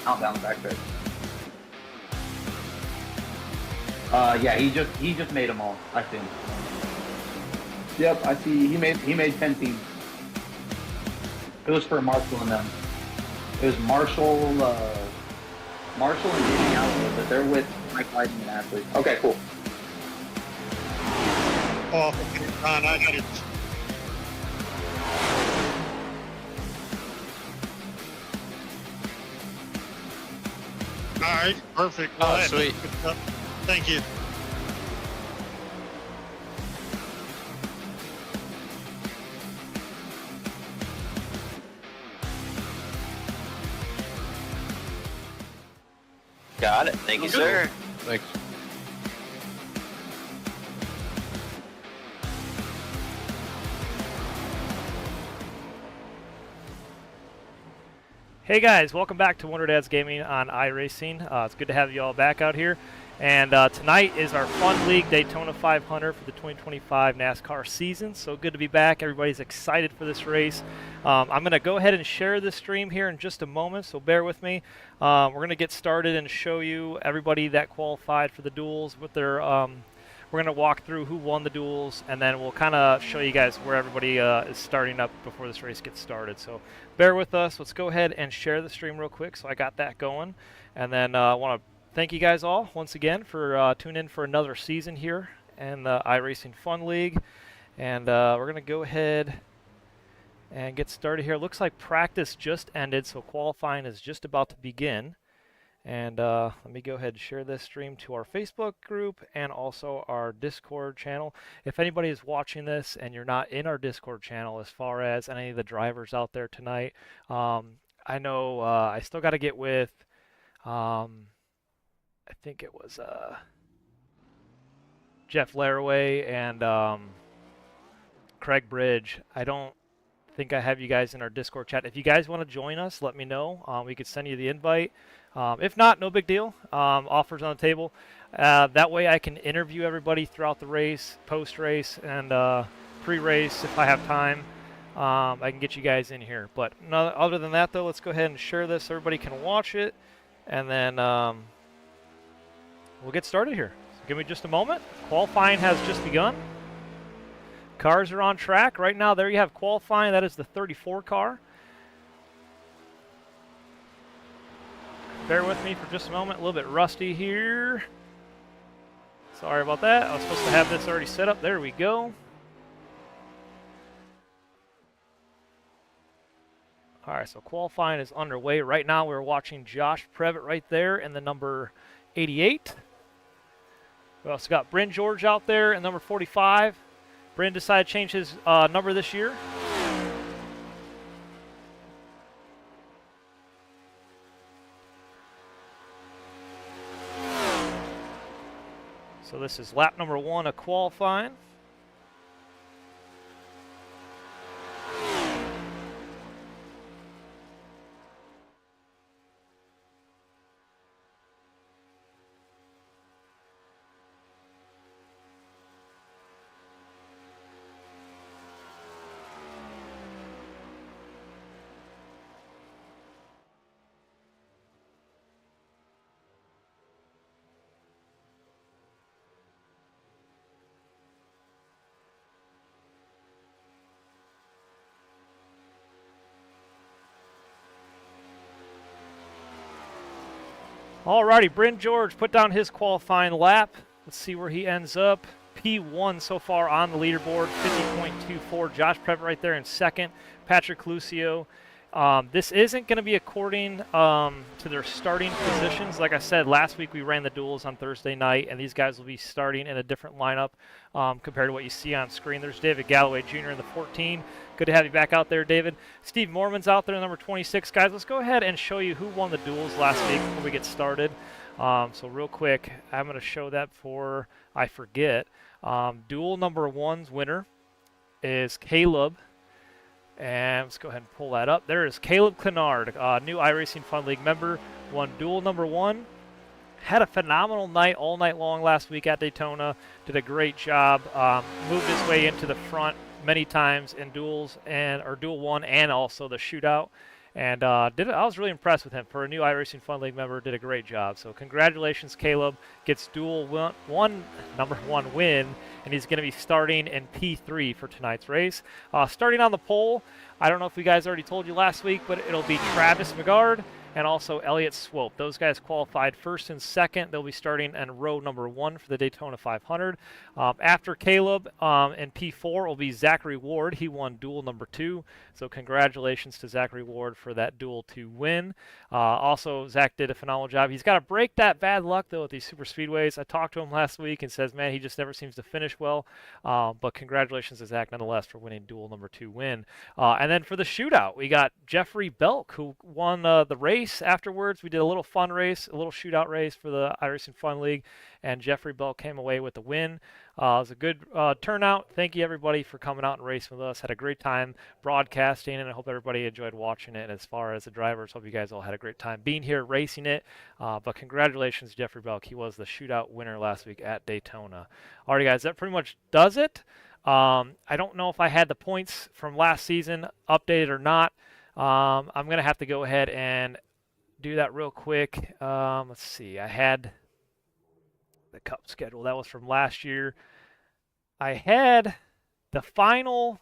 countdown backtrack. Yeah, he just made them all, I think. Yep, I see. He made 10 teams. It was for Marshall and them. It was Marshall and Jamie Allen, but they're with Mike Lightning and Ashley. Okay, cool. Oh, Ron, I got it. All right, perfect. Oh, sweet. Thank you. Got it. Thank you, sir. Thanks. Hey guys, welcome back to Wonder Dads Gaming on iRacing. It's good to have you all back out here. And tonight is our F.U.N League Daytona 500 for the 2025 NASCAR season. So good to be back. Everybody's excited for this race. I'm going to go ahead and share this stream here in just a moment, so bear with me. We're going to get started and show you everybody that qualified for the duels with their. We're going to walk through who won the duels, and then we'll kind of show you guys where everybody is starting up before this race gets started. So bear with us. Let's go ahead and share the stream real quick so I got that going. And then I want to thank you guys all once again for tuning in for another season here in the iRacing F.U.N League. And we're going to go ahead and get started here. Looks like practice just ended, so qualifying is just about to begin. And let me go ahead and share this stream to our Facebook group and also our Discord channel. If anybody is watching this and you're not in our Discord channel, as far as any of the drivers out there tonight, I know I still got to get with, I think it was Jeff Laraway and Craig Bridge. I don't think I have you guys in our Discord chat. If you guys want to join us, let me know. We could send you the invite. If not, no big deal. Offers on the table. That way I can interview everybody throughout the race, post-race, and pre-race if I have time. I can get you guys in here. But no, other than that, though, let's go ahead and share this so everybody can watch it. And then we'll get started here. So give me just a moment. Qualifying has just begun. Cars are on track. Right now, there you have qualifying. That is the 34 car. Bear with me for just a moment. A little bit rusty here. Sorry about that. I was supposed to have this already set up. There we go. All right, so qualifying is underway. Right now, we're watching Josh Previtt right there in the number 88. We also got Bryn George out there in number 45. Bryn decided to change his number this year. So this is lap number 1 of qualifying. Alrighty, Bryn George put down his qualifying lap. Let's see where he ends up. P1 so far on the leaderboard, 50.24. Josh Previtt right there in second. Patrick Lucio. This isn't going to be according to their starting positions. Like I said, last week we ran the duels on Thursday night, and these guys will be starting in a different lineup compared to what you see on screen. There's David Galloway Jr. in the 14. Good to have you back out there, David. Steve Mormon's out there, number 26. Guys, let's go ahead and show you who won the duels last week before we get started. So real quick, I'm going to show that before I forget. Duel number 1's winner is Caleb. And let's go ahead and pull that up. There is Caleb Clenard, new iRacing F.U.N League member, won duel number 1. Had a phenomenal night all night long last week at Daytona. Did a great job. Moved his way into the front many times in duels or duel 1 and also the shootout. And I was really impressed with him. For a new iRacing Fun League member, did a great job. So congratulations, Caleb. Gets dual number one win, and he's going to be starting in P3 for tonight's race. Starting on the pole, I don't know if we guys already told you last week, but it'll be Travis McGard and also Elliott Swope. Those guys qualified first and second. They'll be starting in row number 1 for the Daytona 500. After Caleb in P4 will be Zachary Ward. He won duel number 2. So congratulations to Zachary Ward for that duel 2 win. Also, Zach did a phenomenal job. He's got to break that bad luck, though, at these super speedways. I talked to him last week and says, man, he just never seems to finish well. But congratulations to Zach, nonetheless, for winning duel number 2 win. And then for the shootout, we got Jeffrey Belk, who won the race. Afterwards, we did a little fun race, a little shootout race for the iRacing Fun League, and Jeffrey Belk came away with the win. It was a good turnout. Thank you, everybody, for coming out and racing with us. Had a great time broadcasting, and I hope everybody enjoyed watching it. And as far as the drivers, hope you guys all had a great time being here racing it. But congratulations, Jeffrey Belk. He was the shootout winner last week at Daytona. All right, guys, that pretty much does it. I don't know if I had the points from last season updated or not. I'm going to have to go ahead and do that real quick. Let's see. I had the cup schedule. That was from last year. I had the final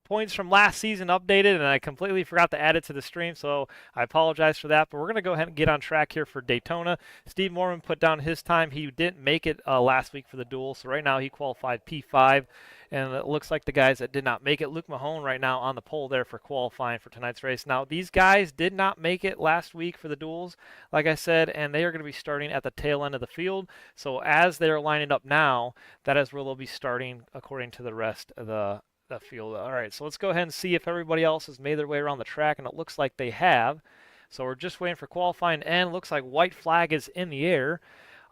points from last season updated, and I completely forgot to add it to the stream, so I apologize for that. But we're going to go ahead and get on track here for Daytona. Steve Mormon put down his time. He didn't make it last week for the duel, so right now he qualified P5. And it looks like the guys that did not make it, Luke Mahone right now on the pole there for qualifying for tonight's race. Now, these guys did not make it last week for the duels, like I said, and they are going to be starting at the tail end of the field. So as they're lining up now, that is where they'll be starting according to the rest of the field. All right, so let's go ahead and see if everybody else has made their way around the track, and it looks like they have. So we're just waiting for qualifying to end. Looks like white flag is in the air.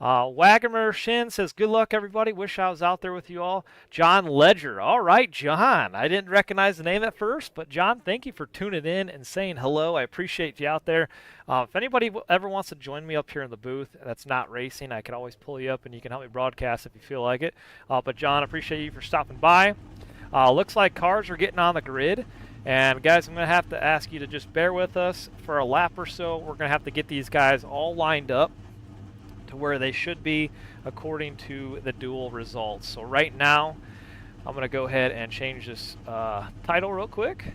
Wagamer Shin says, good luck, everybody. Wish I was out there with you all. John Ledger. All right, John. I didn't recognize the name at first, but John, thank you for tuning in and saying hello. I appreciate you out there. If anybody ever wants to join me up here in the booth that's not racing, I can always pull you up and you can help me broadcast if you feel like it. But John, I appreciate you for stopping by. Looks like cars are getting on the grid. And guys, I'm going to have to ask you to just bear with us for a lap or so. We're going to have to get these guys all lined up to where they should be according to the duel results. So right now, I'm going to go ahead and change this title real quick.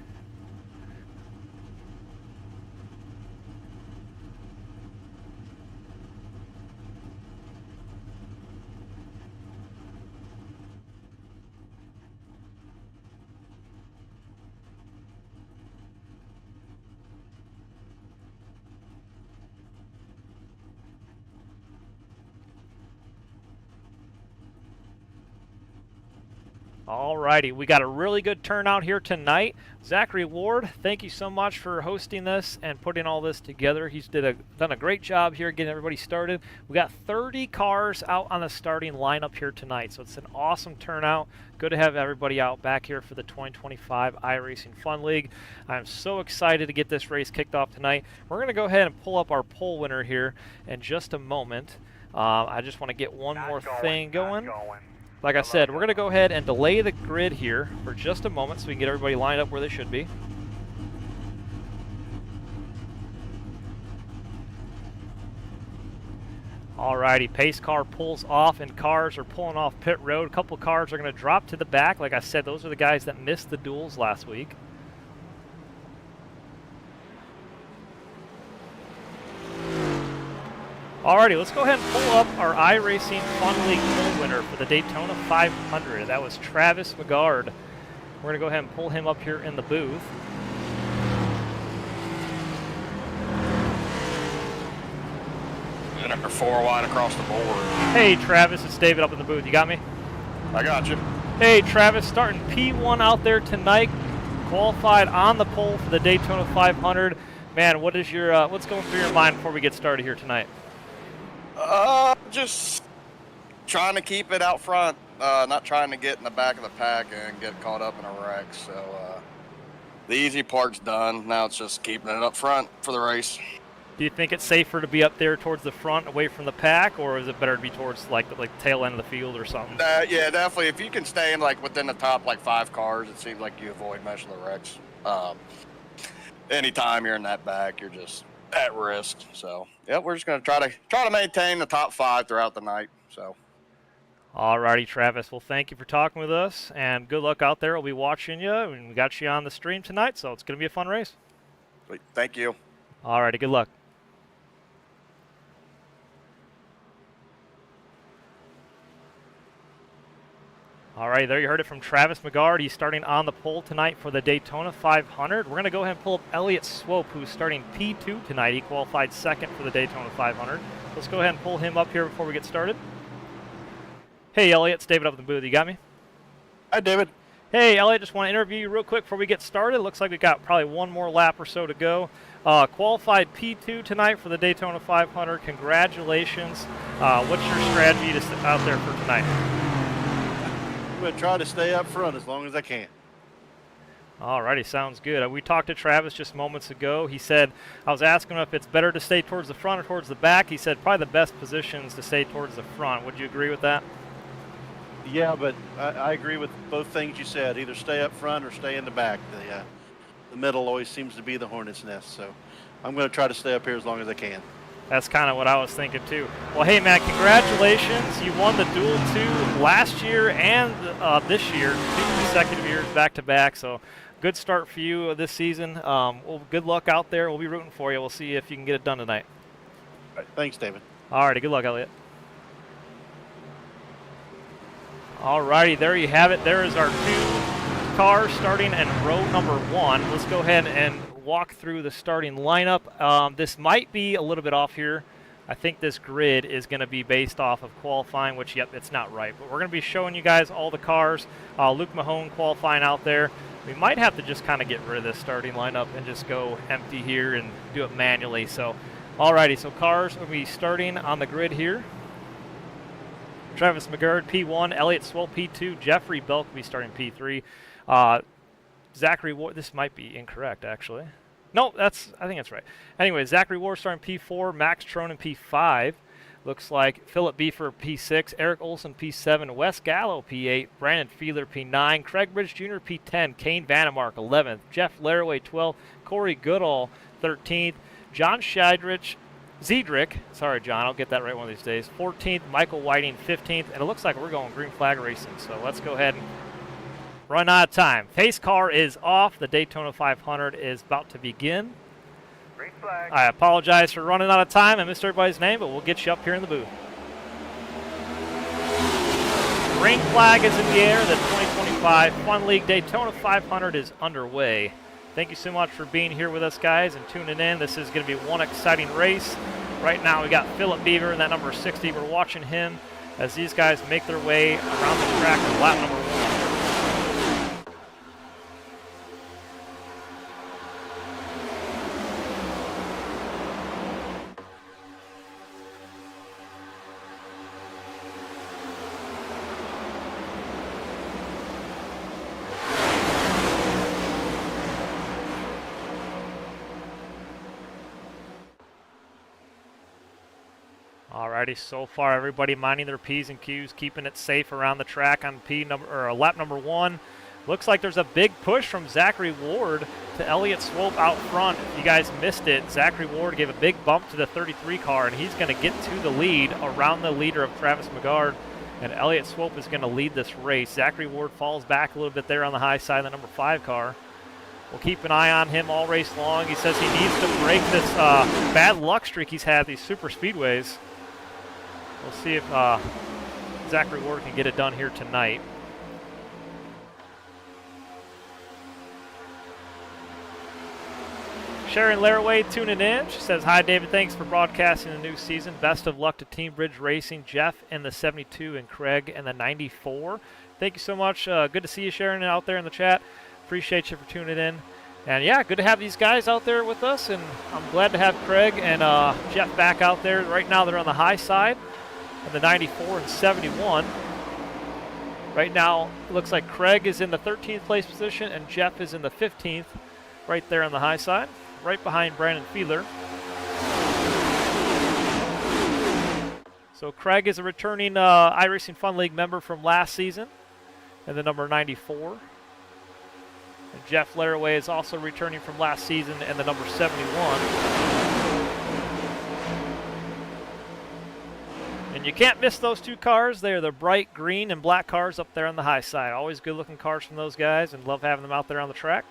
Alrighty, we got a really good turnout here tonight. Zachary Ward, thank you so much for hosting this and putting all this together. He's done a great job here getting everybody started. We got 30 cars out on the starting lineup here tonight, so it's an awesome turnout. Good to have everybody out back here for the 2025 iRacing Fun League. I'm so excited to get this race kicked off tonight. We're going to go ahead and pull up our pole winner here in just a moment. I just want to get one more thing going. Like I said, we're going to go ahead and delay the grid here for just a moment so we can get everybody lined up where they should be. Alrighty, pace car pulls off and cars are pulling off pit road. A couple cars are going to drop to the back. Like I said, those are the guys that missed the duels last week. Alrighty, let's go ahead and pull up our iRacing Fun League pole winner for the Daytona 500. That was Travis McGard. We're going to go ahead and pull him up here in the booth. And they're 4 wide across the board. Hey, Travis, it's David up in the booth. You got me? I got you. Hey, Travis, starting P1 out there tonight. Qualified on the pole for the Daytona 500. Man, what's going through your mind before we get started here tonight? Just trying to keep it out front, not trying to get in the back of the pack and get caught up in a wreck. So the easy part's done. Now it's just keeping it up front for the race. Do you think it's safer to be up there towards the front, away from the pack, or is it better to be towards like the tail end of the field or something? Yeah, definitely. If you can stay in within the top 5 cars, it seems like you avoid most of the wrecks. anytime you're in that back, you're just at risk. So yeah, we're just gonna try to maintain the top 5 throughout the night. So. Alrighty, Travis. Well, thank you for talking with us, and good luck out there. We'll be watching you, and we got you on the stream tonight, so it's going to be a fun race. Sweet. Thank you. Alrighty, good luck. All right, there you heard it from Travis McGard. He's starting on the pole tonight for the Daytona 500. We're going to go ahead and pull up Elliott Swope, who's starting P2 tonight. He qualified second for the Daytona 500. Let's go ahead and pull him up here before we get started. Hey, Elliott, it's David up in the booth. You got me? Hi, David. Hey, Elliott, just want to interview you real quick before we get started. Looks like we got probably one more lap or so to go. Qualified P2 tonight for the Daytona 500. Congratulations. What's your strategy out there for tonight? I'm going to try to stay up front as long as I can. Alrighty, sounds good. We talked to Travis just moments ago. He said, I was asking him if it's better to stay towards the front or towards the back. He said probably the best positions to stay towards the front. Would you agree with that? Yeah, but I agree with both things you said. Either stay up front or stay in the back. The middle always seems to be the hornet's nest. So I'm going to try to stay up here as long as I can. That's kind of what I was thinking too. Well, hey, Matt, congratulations. You won the Duel 2 last year and this year, 2 consecutive years back-to-back. So good start for you this season. Well, good luck out there. We'll be rooting for you. We'll see if you can get it done tonight. All right, thanks, David. Alrighty, good luck, Elliott. Alrighty, there you have it. There is our 2 cars starting in row number 1. Let's go ahead and walk through the starting lineup. This might be a little bit off here. I think this grid is going to be based off of qualifying, which, yep, it's not right. But we're going to be showing you guys all the cars. Luke Mahone qualifying out there. We might have to just kind of get rid of this starting lineup and just go empty here and do it manually. So, alrighty, so cars will be starting on the grid here. Travis McGard, P1, Elliott Swope, P2, Jeffrey Belk will be starting P3. Zachary Ward, this might be incorrect actually. No, I think that's right. Anyway, Zachary Ward starting P4, Max Tronin P5. Looks like Philip Beefer P6, Eric Olson P7, Wes Gallo P8, Brandon Fiedler P9, Craig Bridge Jr. P10, Kane Vandemark 11th, Jeff Laraway 12th, Corey Goodall 13th, John Zedrick, sorry John, I'll get that right one of these days, 14th, Michael Whiting 15th, and it looks like we're going green flag racing, so let's go ahead and run out of time. Pace car is off. The Daytona 500 is about to begin. Green flag. I apologize for running out of time. I missed everybody's name, but we'll get you up here in the booth. Green flag is in the air. The 2025 Fun League Daytona 500 is underway. Thank you so much for being here with us, guys, and tuning in. This is going to be one exciting race. Right now, we got Philip Beaver in that number 60. We're watching him as these guys make their way around the track on lap number 1. Alrighty, so far everybody minding their P's and Q's, keeping it safe around the track on lap number 1. Looks like there's a big push from Zachary Ward to Elliott Swope out front. If you guys missed it, Zachary Ward gave a big bump to the 33 car, and he's going to get to the lead around the leader of Travis McGard, and Elliott Swope is going to lead this race. Zachary Ward falls back a little bit there on the high side of the number 5 car. We'll keep an eye on him all race long. He says he needs to break this bad luck streak he's had these super speedways. We'll see if Zachary Ward can get it done here tonight. Sharon Laraway tuning in. She says, hi, David. Thanks for broadcasting the new season. Best of luck to Team Bridge Racing, Jeff in the 72 and Craig in the 94. Thank you so much. Good to see you, Sharon, out there in the chat. Appreciate you for tuning in. And, yeah, good to have these guys out there with us. And I'm glad to have Craig and Jeff back out there. Right now they're on the high side of the 94 and 71. Right now it looks like Craig is in the 13th place position and Jeff is in the 15th right there on the high side, right behind Brandon Fiedler. So Craig is a returning iRacing Fun League member from last season and the number 94. And Jeff Laraway is also returning from last season and the number 71. And you can't miss those two cars. They are the bright green and black cars up there on the high side. Always good looking cars from those guys, and love having them out there on the track.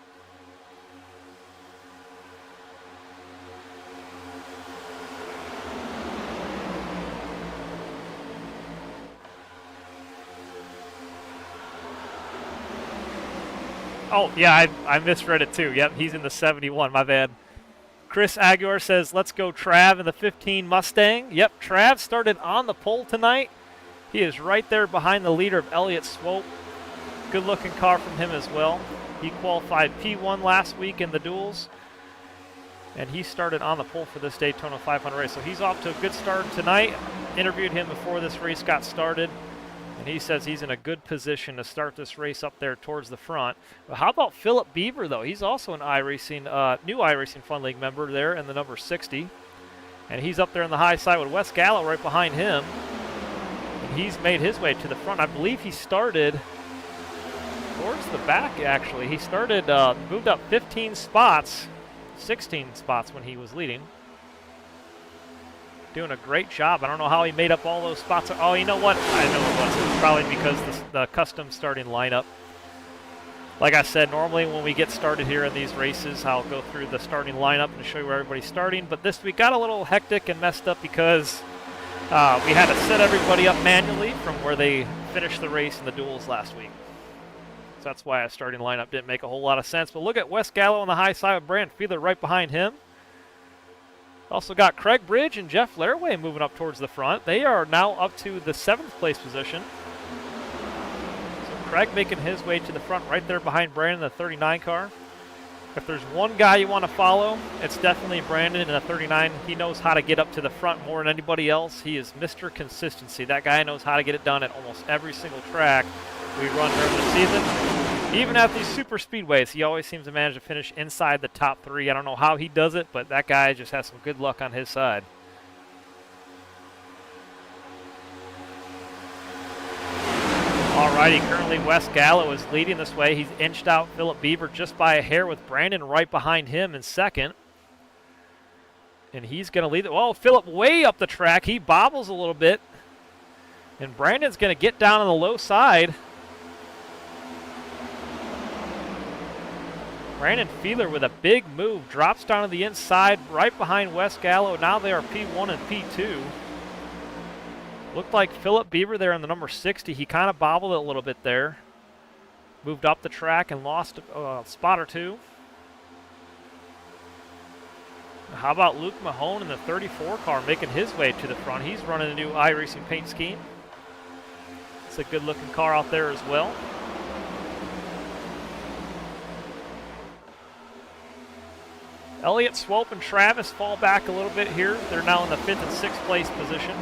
Oh, yeah, I misread it too. Yep, he's in the 71. My bad. Chris Aguilar says, let's go Trav in the 15 Mustang. Yep, Trav started on the pole tonight. He is right there behind the leader of Elliott Swope. Good looking car from him as well. He qualified P1 last week in the duels. And he started on the pole for this Daytona 500 race. So he's off to a good start tonight. Interviewed him before this race got started. And he says he's in a good position to start this race up there towards the front. But how about Philip Beaver, though? He's also an iRacing, new iRacing Fun League member there in the number 60. And he's up there on the high side with Wes Gallo right behind him. And he's made his way to the front. I believe he started towards the back, actually. He started, moved up 15 spots, 16 spots when he was leading. Doing a great job. I don't know how he made up all those spots. Oh, you know what? I know it was. It was probably because the custom starting lineup. Like I said, normally when we get started here in these races, I'll go through the starting lineup and show you where everybody's starting. But this week got a little hectic and messed up because we had to set everybody up manually from where they finished the race in the duels last week. So that's why our starting lineup didn't make a whole lot of sense. But look at Wes Gallo on the high side with Brant Fiedler right behind him. Also got Craig Bridge and Jeff Laraway moving up towards the front. They are now up to the 7th place position. So Craig making his way to the front right there behind Brandon in the 39 car. If there's one guy you want to follow, it's definitely Brandon in the 39. He knows how to get up to the front more than anybody else. He is Mr. Consistency. That guy knows how to get it done at almost every single track we run during the season. Even at these super speedways, he always seems to manage to finish inside the top 3. I don't know how he does it, but that guy just has some good luck on his side. Alrighty, currently Wes Gallo is leading this way. He's inched out Philip Beaver just by a hair with Brandon right behind him in second. And he's going to lead it. Well, Philip way up the track. He bobbles a little bit. And Brandon's going to get down on the low side. Brandon Fiedler with a big move, drops down to the inside, right behind Wes Gallo. Now they are P1 and P2. Looked like Philip Beaver there in the number 60. He kind of bobbled it a little bit there. Moved up the track and lost a spot or two. How about Luke Mahone in the 34 car making his way to the front? He's running a new iRacing paint scheme. It's a good looking car out there as well. Elliott Swope and Travis fall back a little bit here. They're now in the 5th and 6th place position.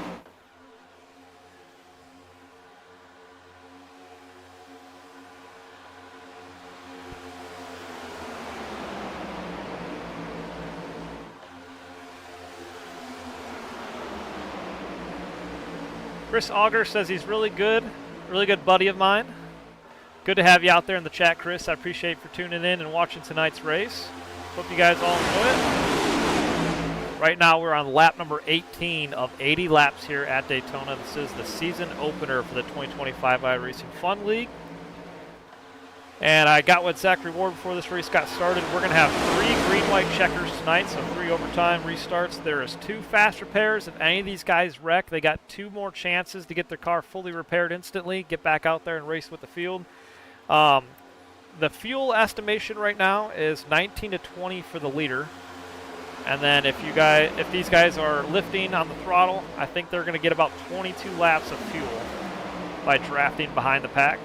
Chris Auger says he's really good buddy of mine. Good to have you out there in the chat, Chris. I appreciate you for tuning in and watching tonight's race. Hope you guys all enjoy it. Right now we're on lap number 18 of 80 laps here at Daytona. This is the season opener for the 2025 iRacing Fun League. And I got what Zach Reward before this race got started. We're going to have 3 green-white checkers tonight, so 3 overtime restarts. There is 2 fast repairs. If any of these guys wreck, they got 2 more chances to get their car fully repaired instantly, get back out there and race with the field. The fuel estimation right now is 19 to 20 for the leader. And then if these guys are lifting on the throttle, I think they're going to get about 22 laps of fuel by drafting behind the pack.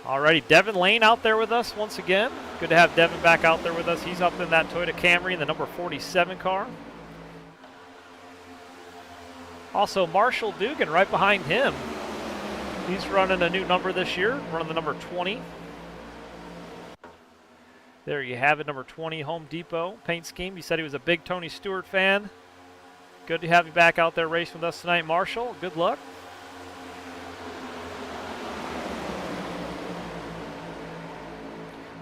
Alrighty, Devin Lane out there with us once again. Good to have Devin back out there with us. He's up in that Toyota Camry in the number 47 car. Also, Marshall Dugan right behind him. He's running a new number this year, running the number 20. There you have it, number 20, Home Depot paint scheme. You said he was a big Tony Stewart fan. Good to have you back out there racing with us tonight, Marshall. Good luck.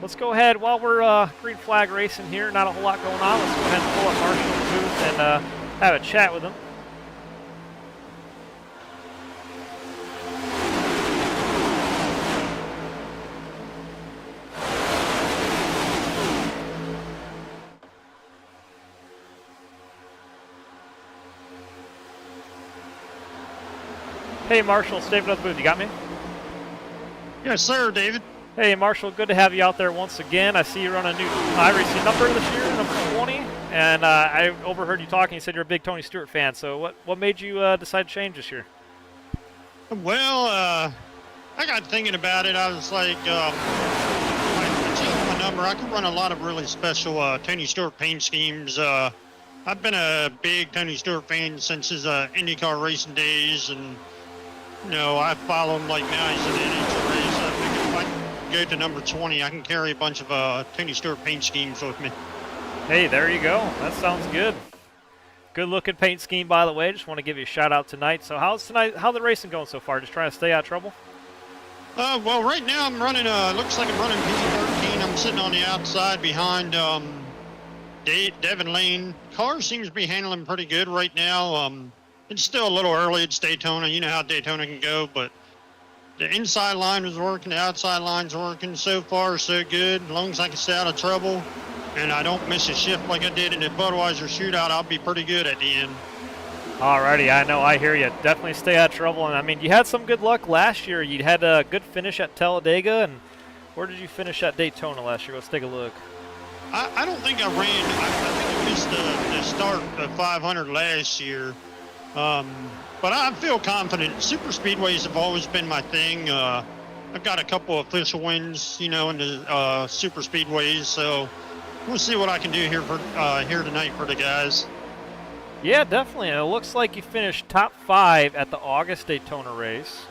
Let's go ahead, while we're green flag racing here, not a whole lot going on, let's go ahead and pull up Marshall's booth and have a chat with him. Hey Marshall, it's David at the booth. You got me? Yes, sir, David. Hey Marshall, good to have you out there once again. I see you're on a new iRacing number this year, number 20, and I overheard you talking. You said you're a big Tony Stewart fan. So what made you decide to change this year? Well, I got thinking about it. I was like, I changed my number. I can run a lot of really special Tony Stewart paint schemes. I've been a big Tony Stewart fan since his IndyCar racing days, and you know, I follow him like now he's in the NHL race. I figured if I can go to number 20, I can carry a bunch of Tony Stewart paint schemes with me. Hey, there you go. That sounds good. Good looking paint scheme, by the way. Just want to give you a shout out tonight. So how's the racing going so far? Just trying to stay out of trouble? Well, right now I'm running, looks like I'm running P13. I'm sitting on the outside behind Devin Lane. Car seems to be handling pretty good right now. It's still a little early. It's Daytona. You know how Daytona can go, but the inside line was working. The outside line's working. So far, so good. As long as I can stay out of trouble and I don't miss a shift like I did in the Budweiser shootout, I'll be pretty good at the end. Alrighty, I know, I hear you. Definitely stay out of trouble. And I mean, you had some good luck last year. You had a good finish at Talladega. And where did you finish at Daytona last year? Let's take a look. I don't think I ran. I think I missed the start of 500 last year. But I feel confident. Super speedways have always been my thing. I've got a couple of official wins, you know, in the super speedways. So we'll see what I can do here for here tonight for the guys. Yeah, definitely. And it looks like you finished top 5 at the August Daytona race.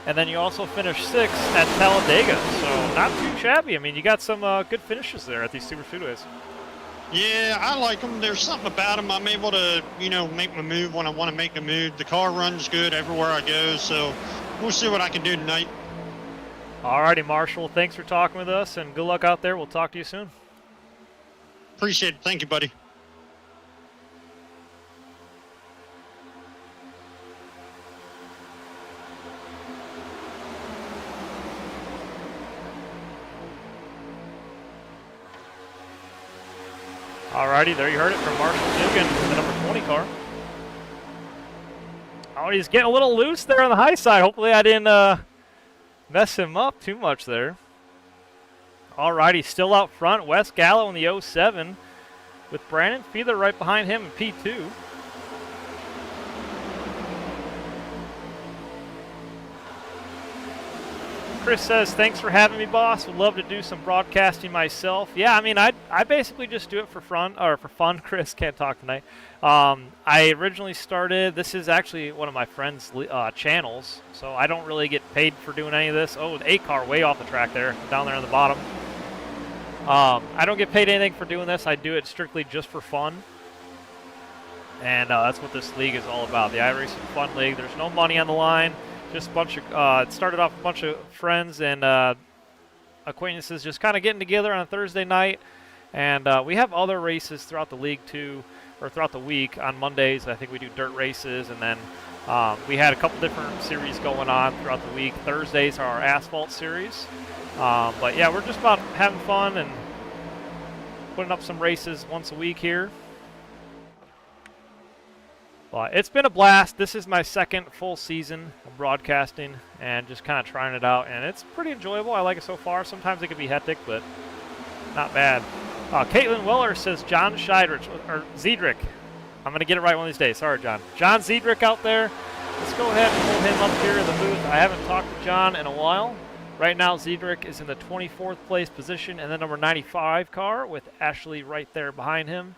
And then you also finished 6th at Talladega. So not too shabby. I mean, you got some good finishes there at these super speedways. Yeah, I like them. There's something about them. I'm able to, you know, make my move when I want to make a move. The car runs good everywhere I go, so we'll see what I can do tonight. Alrighty, Marshall. Thanks for talking with us, and good luck out there. We'll talk to you soon. Appreciate it. Thank you, buddy. Alrighty, there you heard it from Marshall Dugan, the number 20 car. Oh, he's getting a little loose there on the high side. Hopefully I didn't mess him up too much there. Alrighty, still out front, Wes Gallo in the 07 with Brandon Fiedler right behind him in P2. Chris says, thanks for having me, boss. Would love to do some broadcasting myself. Yeah, I mean, I basically just do it for fun. Chris, can't talk tonight. I originally started, this is actually one of my friend's channels, so I don't really get paid for doing any of this. Oh, the 8 car way off the track there, down there on the bottom. I don't get paid anything for doing this. I do it strictly just for fun. And that's what this league is all about, the iRacing Fun League. There's no money on the line. Just a bunch of, it started off a bunch of friends and acquaintances just kind of getting together on a Thursday night. And we have other races throughout the league too, or throughout the week. On Mondays, I think we do dirt races. And then we had a couple different series going on throughout the week. Thursdays are our asphalt series. But yeah, we're just about having fun and putting up some races once a week here. But it's been a blast. This is my second full season of broadcasting and just kind of trying it out. And it's pretty enjoyable. I like it so far. Sometimes it can be hectic, but not bad. Caitlin Weller says John Scheidrich, or Ziedrich. I'm going to get it right one of these days. Sorry, John. John Ziedrich out there. Let's go ahead and pull him up here in the booth. I haven't talked to John in a while. Right now, Ziedrich is in the 24th place position in the number 95 car with Ashley right there behind him.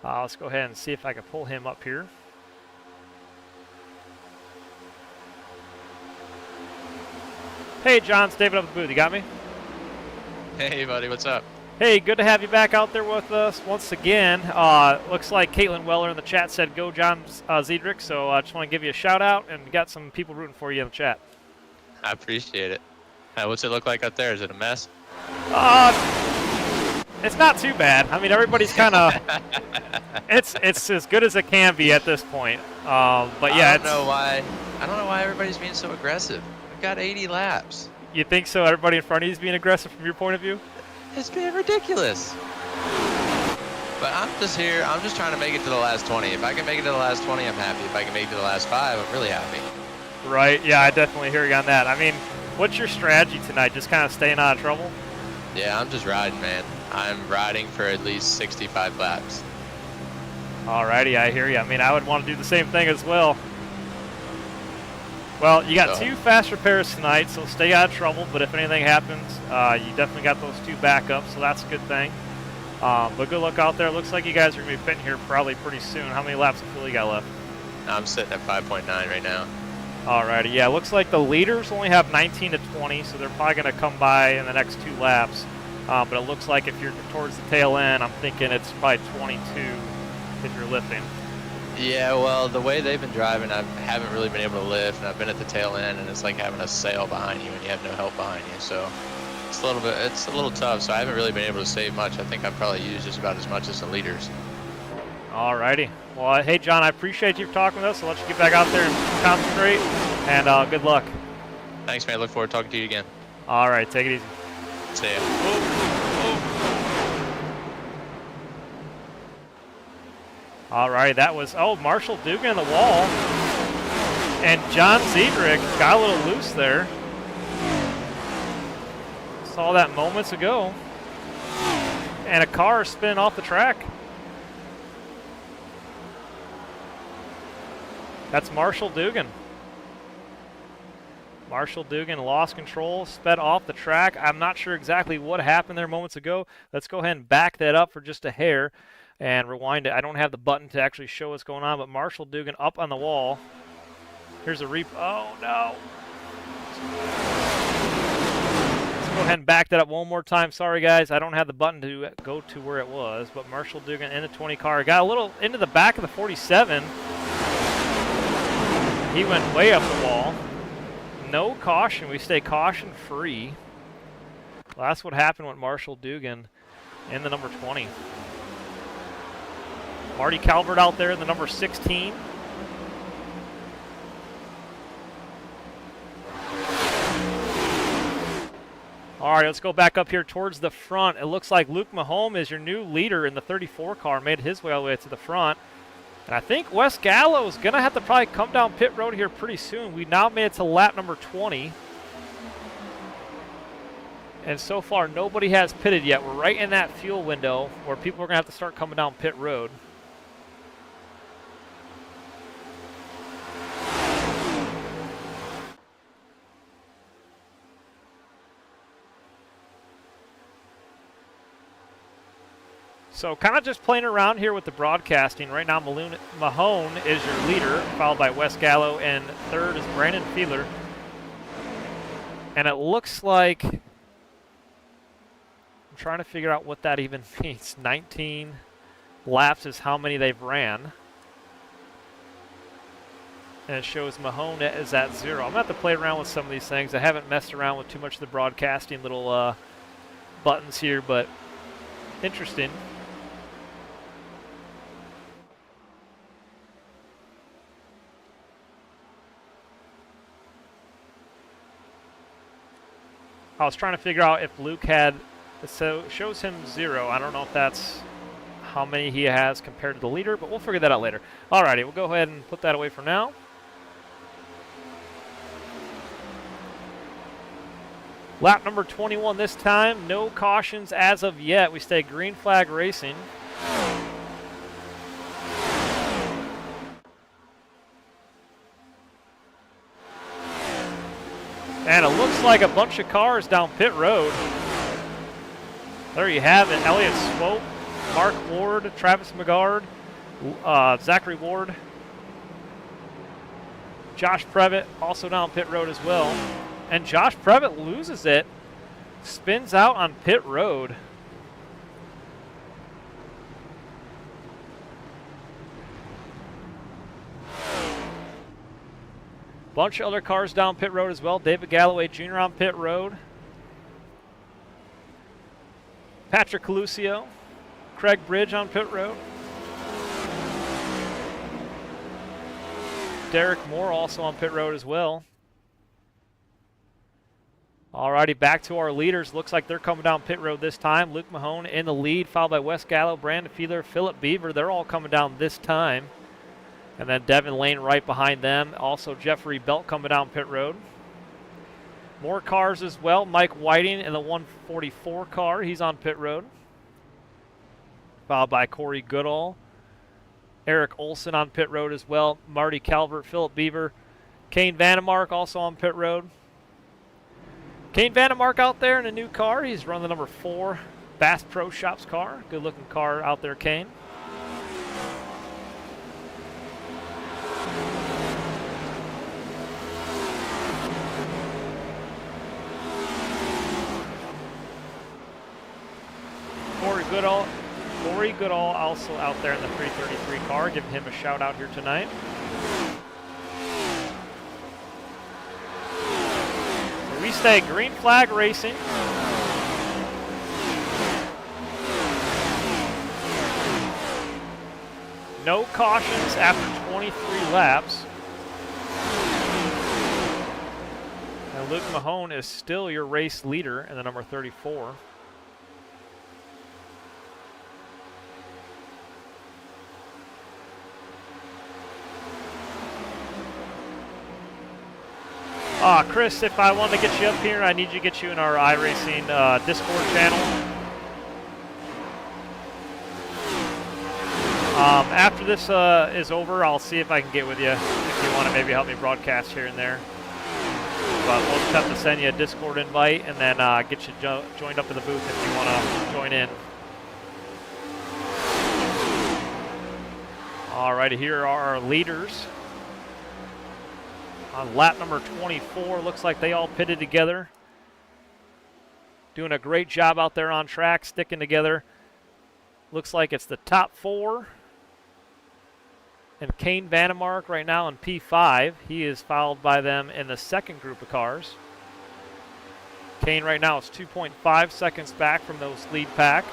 Let's go ahead and see if I can pull him up here. Hey, John, it's David up at the booth. You got me? Hey, buddy, what's up? Hey, good to have you back out there with us once again. Looks like Caitlin Weller in the chat said go John Ziedrich, so I just want to give you a shout out and got some people rooting for you in the chat. I appreciate it. What's it look like out there? Is it a mess? It's not too bad. I mean, everybody's kind of it's as good as it can be at this point. But yeah, I don't know why everybody's being so aggressive. We've got 80 laps. You think so? Everybody in front of you is being aggressive from your point of view? It's being ridiculous. But I'm just here. I'm just trying to make it to the last 20. If I can make it to the last 20, I'm happy. If I can make it to the last 5, I'm really happy. Right. Yeah, I definitely hear you on that. I mean, what's your strategy tonight? Just kind of staying out of trouble? Yeah, I'm just riding, man. I'm riding for at least 65 laps. Alrighty, I hear you. I mean, I would want to do the same thing as well. Well, you got 2 fast repairs tonight, so stay out of trouble. But if anything happens, you definitely got those 2 backups, so that's a good thing. But good luck out there. Looks like you guys are going to be fitting here probably pretty soon. How many laps of fuel you got left? I'm sitting at 5.9 right now. Alrighty, yeah, looks like the leaders only have 19 to 20, so they're probably going to come by in the next 2 laps. But it looks like if you're towards the tail end, I'm thinking it's probably 22 if you're lifting. Yeah, well, the way they've been driving, I haven't really been able to lift, and I've been at the tail end, and it's like having a sail behind you and you have no help behind you. So it's a little tough. So I haven't really been able to save much. I think I've probably used just about as much as the leaders. Alrighty. Well, hey, John, I appreciate you talking with us. I'll let you get back out there and concentrate, and good luck. Thanks, man. Look forward to talking to you again. All right, take it easy. See ya. All right, that was, Marshall Dugan in the wall. And John Ziedrich got a little loose there. Saw that moments ago. And a car spinning off the track. That's Marshall Dugan. Marshall Dugan lost control, sped off the track. I'm not sure exactly what happened there moments ago. Let's go ahead and back that up for just a hair and rewind it. I don't have the button to actually show what's going on, but Marshall Dugan up on the wall. Here's a oh no. Let's go ahead and back that up one more time. Sorry guys, I don't have the button to go to where it was, but Marshall Dugan in the 20 car. Got a little into the back of the 47. He went way up the wall. No caution. We stay caution free. Well, that's what happened with Marshall Dugan in the number 20. Marty Calvert out there in the number 16. All right, let's go back up here towards the front. It looks like Luke Mahome is your new leader in the 34 car, made his way all the way to the front. And I think Wes Gallo is going to have to probably come down pit road here pretty soon. We now made it to lap number 20. And so far, nobody has pitted yet. We're right in that fuel window where people are going to have to start coming down pit road. So kind of just playing around here with the broadcasting. Right now, Mahone is your leader, followed by Wes Gallo, and third is Brandon Fiedler. And it looks like, I'm trying to figure out what that even means. 19 laps is how many they've ran. And it shows Mahone is at 0. I'm going to have to play around with some of these things. I haven't messed around with too much of the broadcasting little buttons here, but interesting. I was trying to figure out if Luke had, so it shows him 0. I don't know if that's how many he has compared to the leader, but we'll figure that out later. Alrighty, we'll go ahead and put that away for now. Lap number 21 this time. No cautions as of yet. We stay green flag racing. And it looks like a bunch of cars down pit road. There you have it. Elliott Swope, Mark Ward, Travis McGard, Zachary Ward, Josh Previtt also down pit road as well. And Josh Previtt loses it, spins out on pit road. Bunch of other cars down pit road as well. David Galloway Jr. on pit road. Patrick Calusio. Craig Bridge on pit road. Derek Moore also on pit road as well. Alrighty, back to our leaders. Looks like they're coming down pit road this time. Luke Mahone in the lead, followed by Wes Gallo, Brandon Fiedler, Philip Beaver. They're all coming down this time. And then Devin Lane right behind them. Also Jeffrey Belt coming down pit road. More cars as well. Mike Whiting in the 144 car. He's on pit road. Followed by Corey Goodall. Eric Olson on pit road as well. Marty Calvert, Philip Beaver. Kane Vandemark also on pit road. Kane Vandemark out there in a new car. He's running the number 4 Bass Pro Shops car. Good looking car out there, Kane. Corey Goodall also out there in the 333 car. Giving him a shout out here tonight. So we stay green flag racing. No cautions after 23 laps. And Luke Mahone is still your race leader in the number 34. Chris, if I wanted to get you up here, I need to get you in our iRacing Discord channel. After this is over, I'll see if I can get with you if you want to maybe help me broadcast here and there. But we'll just have to send you a Discord invite and then get you joined up in the booth if you want to join in. Alrighty, here are our leaders. On lap number 24, looks like they all pitted together. Doing a great job out there on track, sticking together. Looks like it's the top 4. And Kane Vandemark right now in P5. He is followed by them in the second group of cars. Kane right now is 2.5 seconds back from those lead pack.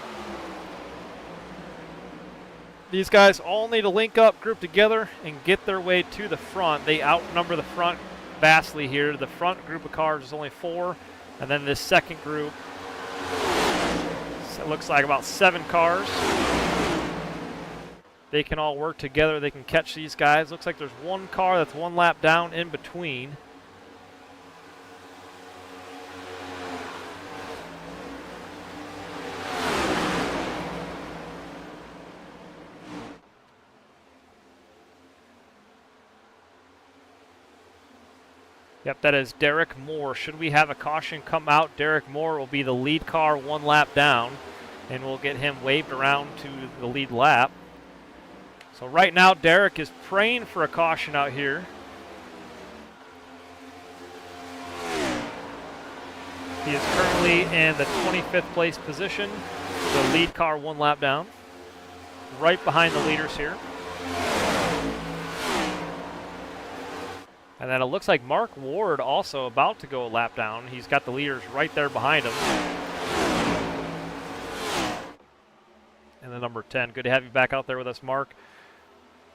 These guys all need to link up, group together, and get their way to the front. They outnumber the front vastly here. The front group of cars is only 4, and then this second group, so it looks like about 7 cars. They can all work together. They can catch these guys. Looks like there's one car that's 1 lap down in between. Yep, that is Derek Moore. Should we have a caution come out, Derek Moore will be the lead car 1 lap down, and we'll get him waved around to the lead lap. So right now, Derek is praying for a caution out here. He is currently in the 25th place position, the lead car 1 lap down, right behind the leaders here. And then it looks like Mark Ward also about to go a lap down. He's got the leaders right there behind him. And the number 10. Good to have you back out there with us, Mark.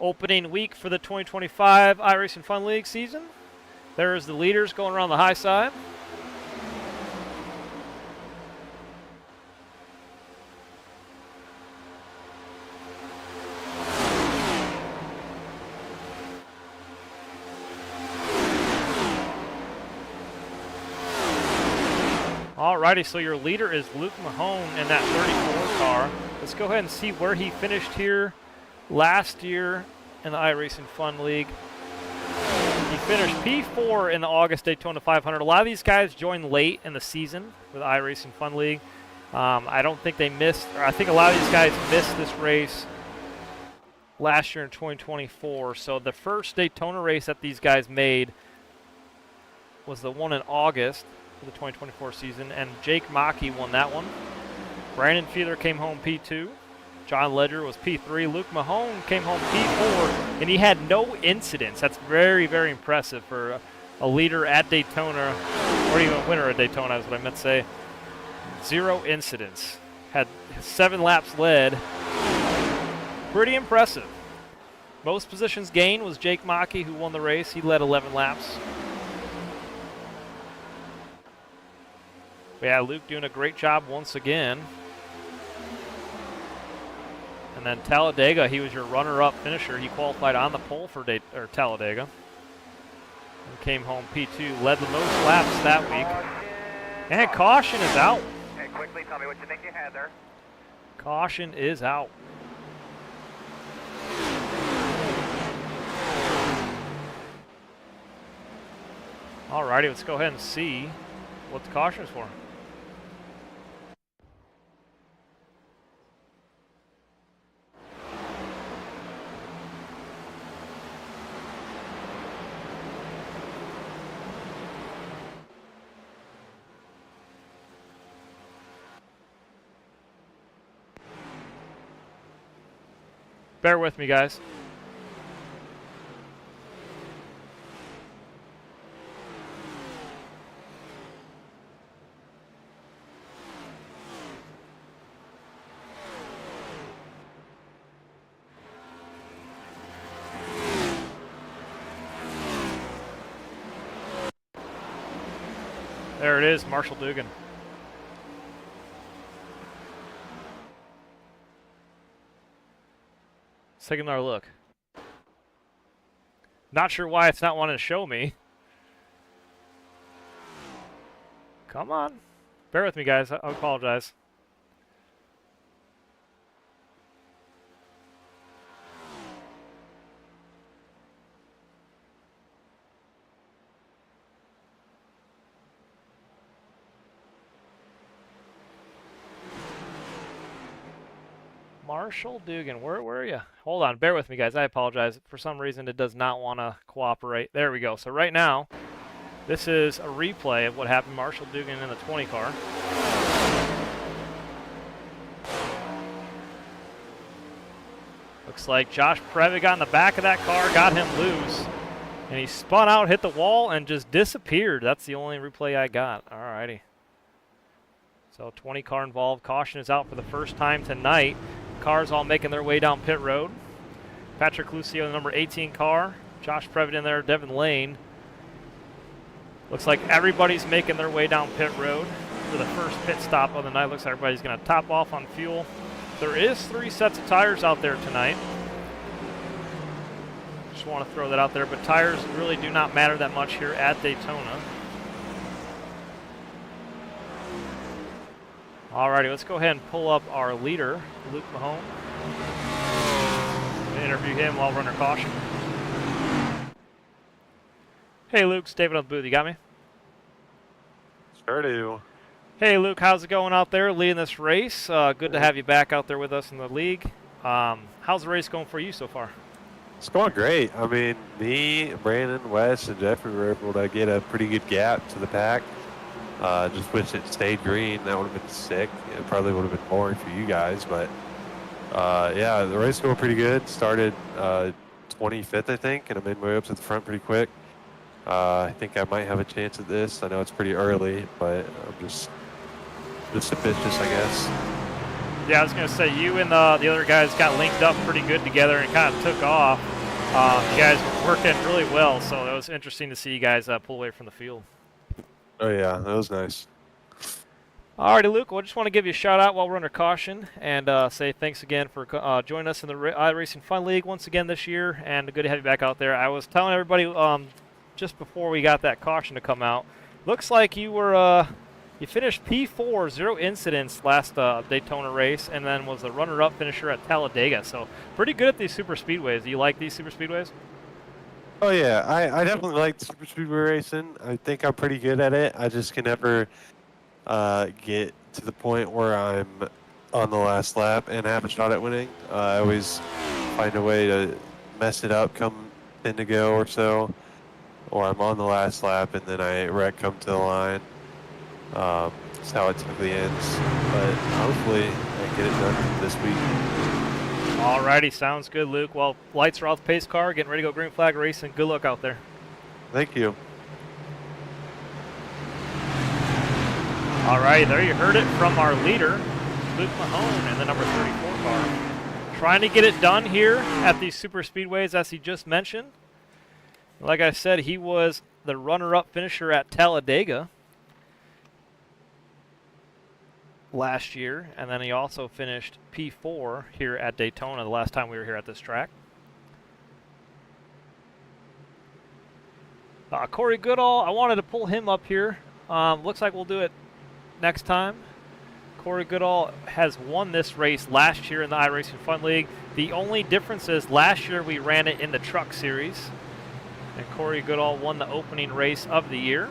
Opening week for the 2025 iRacing Fun League season. There's the leaders going around the high side. Alrighty, so your leader is Luke Mahone in that 34 car. Let's go ahead and see where he finished here last year in the iRacing Fun League. He finished P4 in the August Daytona 500. A lot of these guys joined late in the season with the iRacing Fun League. I don't think they missed, or I think a lot of these guys missed this race last year in 2024. So the first Daytona race that these guys made was the one in August for the 2024 season, and Jake Maki won that one. Brandon Fiedler came home P2. John Ledger was P3. Luke Mahone came home P4, and he had no incidents. That's very, very impressive for a leader at Daytona, or even a winner at Daytona is what I meant to say. 0 incidents. Had 7 laps led. Pretty impressive. Most positions gained was Jake Maki, who won the race. He led 11 laps. But yeah, Luke doing a great job once again. And then Talladega, he was your runner-up finisher. He qualified on the pole for Talladega. And came home P2, led the most laps that week. And caution is out. Hey, quickly tell me what you think you had there. Caution is out. Alrighty, let's go ahead and see what the caution is for. Bear with me, guys. There it is, Marshall Dugan. Let's take another look. Not sure why it's not wanting to show me. Come on. Bear with me, guys. I apologize. Marshall Dugan, where are you? Hold on, bear with me, guys. I apologize. For some reason, it does not want to cooperate. There we go. So right now, this is a replay of what happened. Marshall Dugan in the 20 car. Looks like Josh Previtt got in the back of that car, got him loose, and he spun out, hit the wall, and just disappeared. That's the only replay I got. Alrighty. So 20 car involved. Caution is out for the first time tonight. Cars all making their way down pit road. Patrick Lucio, the number 18 car. Josh Previtt in there, Devin Lane. Looks like everybody's making their way down pit road for the first pit stop of the night. Looks like everybody's going to top off on fuel. There is 3 sets of tires out there tonight. Just want to throw that out there, but tires really do not matter that much here at Daytona. Alrighty, let's go ahead and pull up our leader, Luke Mahone. Interview him while we're under caution. Hey Luke, it's David on the booth. You got me? Sure do. Hey Luke, how's it going out there leading this race? Good to have you back out there with us in the league. How's the race going for you so far? It's going great. I mean, me, Brandon, Wes, and Jeffrey were able to get a pretty good gap to the pack. Just wish it stayed green. That would have been sick. It probably would have been boring for you guys, but yeah, the race going pretty good. Started 25th, I think, and I made my way up to the front pretty quick. I think I might have a chance at this. I know it's pretty early, but I'm just ambitious, I guess. Yeah, I was going to say, you and the other guys got linked up pretty good together and kind of took off. You guys were working really well, so it was interesting to see you guys pull away from the field. Oh, yeah, that was nice. Alrighty, Luke, well, I just want to give you a shout-out while we're under caution and say thanks again for joining us in the iRacing Fun League once again this year, and good to have you back out there. I was telling everybody just before we got that caution to come out, looks like you were you finished P4, 0 incidents last Daytona race, and then was the runner-up finisher at Talladega. So pretty good at these super speedways. Do you like these super speedways? Oh, yeah, I definitely like super speedway racing. I think I'm pretty good at it. I just can never get to the point where I'm on the last lap and have a shot at winning. I always find a way to mess it up come 10 to go or so, or I'm on the last lap and then I wreck come to the line. That's how it typically ends, but hopefully I get it done this week. Alrighty, sounds good, Luke. Well, lights are off the pace car, getting ready to go green flag racing. Good luck out there. Thank you. All right, there you heard it from our leader, Luke Mahone, in the number 34 car. Trying to get it done here at these super speedways, as he just mentioned. Like I said, he was the runner-up finisher at Talladega last year, and then he also finished P4 here at Daytona the last time we were here at this track. Corey Goodall, I wanted to pull him up here. Looks like we'll do it next time. Corey Goodall has won this race last year in the iRacing Fun League. The only difference is last year we ran it in the Truck Series, and Corey Goodall won the opening race of the year.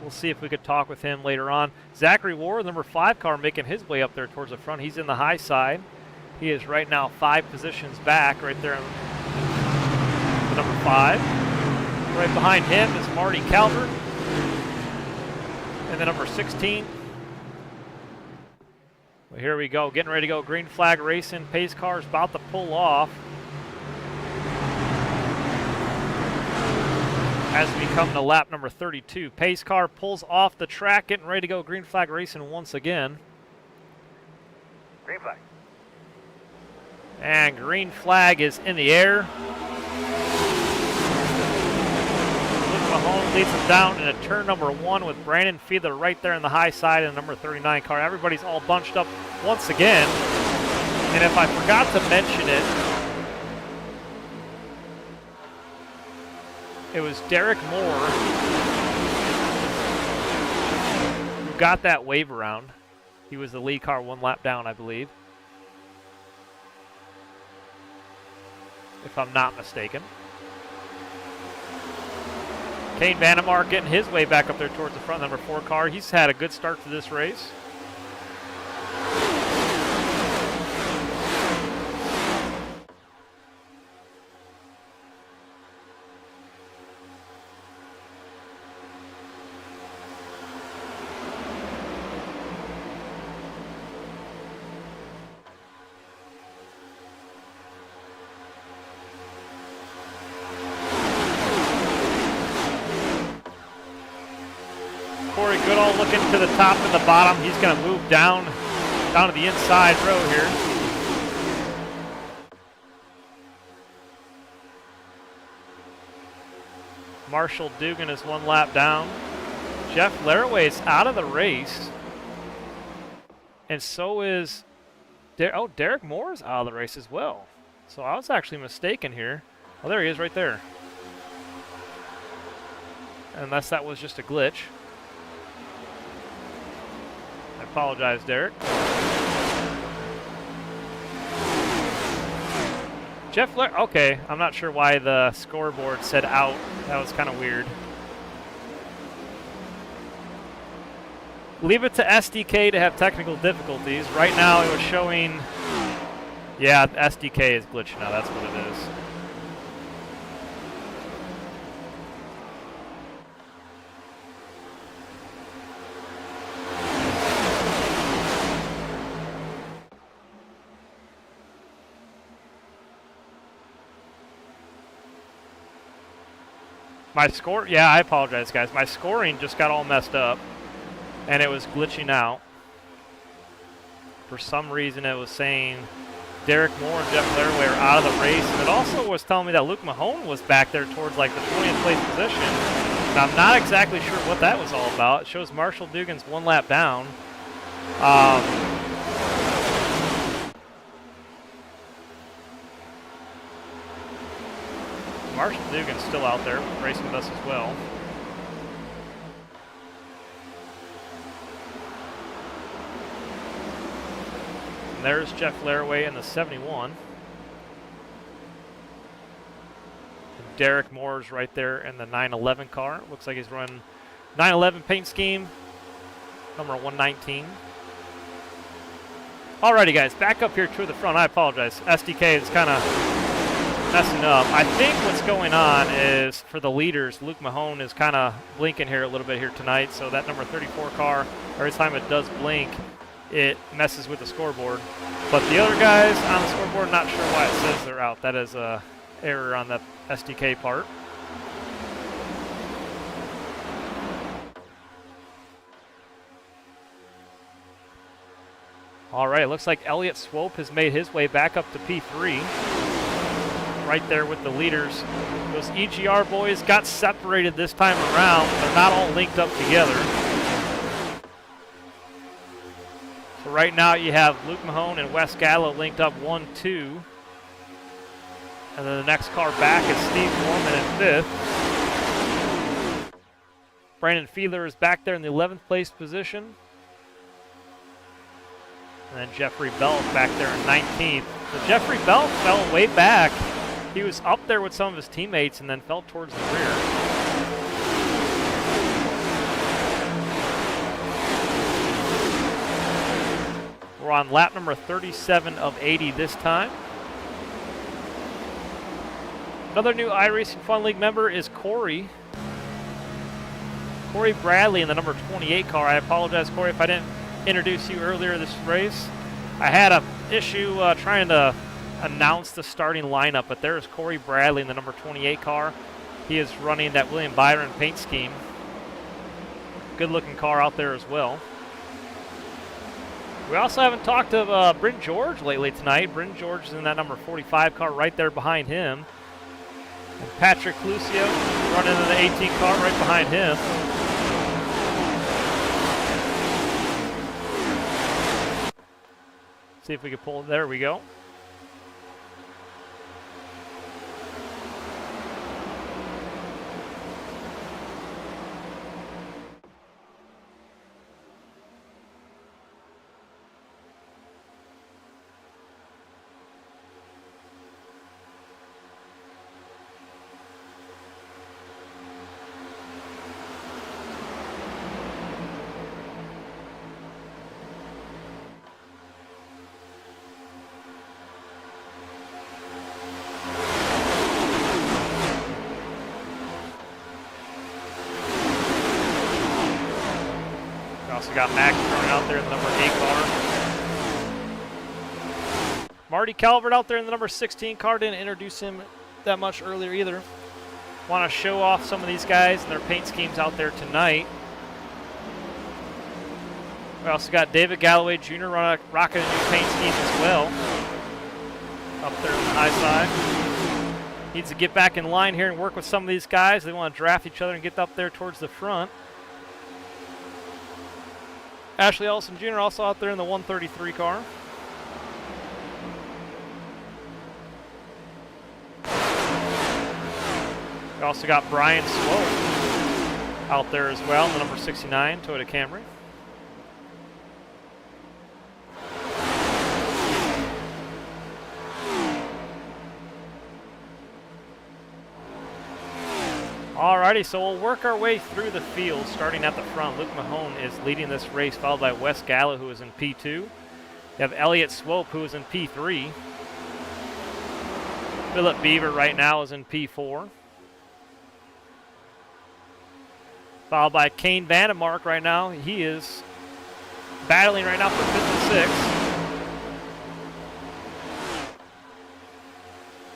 We'll see if we could talk with him later on. Zachary Ward, number 5 car, making his way up there towards the front. He's in the high side. He is right now 5 positions back, right there in the number 5. Right behind him is Marty Calvert. And the number 16. Well, here we go, getting ready to go. Green flag racing. Pace car is about to pull off as we come to lap number 32. Pace car pulls off the track, getting ready to go. Green flag racing once again. Green flag. And green flag is in the air. Mahone leads them down in a turn number 1 with Brandon Fiedler right there in the high side and number 39 car. Everybody's all bunched up once again. And if I forgot to mention it, it was Derek Moore who got that wave around. He was the lead car 1 lap down, I believe, if I'm not mistaken. Kane Vandemark getting his way back up there towards the front, number 4 car. He's had a good start to this race. Corey Goodall looking to the top and the bottom. He's going to move down to the inside row here. Marshall Dugan is 1 lap down. Jeff Laraway is out of the race. And so is Derek Moore is out of the race as well. So I was actually mistaken here. Oh, there he is right there. Unless that was just a glitch. I apologize, Derek. Jeff Lair, okay, I'm not sure why the scoreboard said out. That was kind of weird. Leave it to SDK to have technical difficulties. Right now it was showing, yeah, SDK is glitching now, that's what it is. My score, yeah, I apologize, guys. My scoring just got all messed up, and it was glitching out. For some reason, it was saying Derek Moore and Jeff Laraway are out of the race, and it also was telling me that Luke Mahone was back there towards like the 20th place position. And I'm not exactly sure what that was all about. It shows Marshall Dugan's 1 lap down. Marshall Dugan's still out there racing with us as well. And there's Jeff Laraway in the 71. And Derek Moore's right there in the 911 car. Looks like he's running 911 paint scheme, number 119. Alrighty, guys, back up here to the front. I apologize. SDK is kind of messing up. I think what's going on is for the leaders, Luke Mahone is kind of blinking here a little bit here tonight. So that number 34 car, every time it does blink, it messes with the scoreboard. But the other guys on the scoreboard, not sure why it says they're out. That is a error on the SDK part. All right, it looks like Elliott Swope has made his way back up to P3. Right there with the leaders. Those EGR boys got separated this time around. They're not all linked up together. So right now you have Luke Mahone and Wes Gallo linked up 1-2. And then the next car back is Steve Mormon in 5th. Brandon Fiedler is back there in the 11th place position. And then Jeffrey Bell back there in 19th. So Jeffrey Bell fell way back. He was up there with some of his teammates and then fell towards the rear. We're on lap number 37 of 80 this time. Another new iRacing Fun League member is Corey. Corey Bradley in the number 28 car. I apologize, Corey, if I didn't introduce you earlier this race. I had an issue trying to announce the starting lineup, but there's Corey Bradley in the number 28 car. He is running that William Byron paint scheme. Good looking car out there as well. We also haven't talked of Bryn George lately tonight. Bryn George is in that number 45 car right there behind him. And Patrick Lucio running in the 18 car right behind him. See if we can pull it. There we go. We got Max running out there in the number 8 car. Marty Calvert out there in the number 16 car. Didn't introduce him that much earlier either. Want to show off some of these guys and their paint schemes out there tonight. We also got David Galloway Jr. rocking a new paint scheme as well. Up there on the high side. Needs to get back in line here and work with some of these guys. They want to draft each other and get up there towards the front. Ashley Ellison Jr. also out there in the 133 car. We also got Brian Swope out there as well in the number 69 Toyota Camry. Alrighty, so we'll work our way through the field, starting at the front. Luke Mahone is leading this race, followed by Wes Gallo, who is in P2. You have Elliott Swope, who is in P3. Philip Beaver right now is in P4. Followed by Kane Vandemark right now. He is battling right now for 5th and 6th.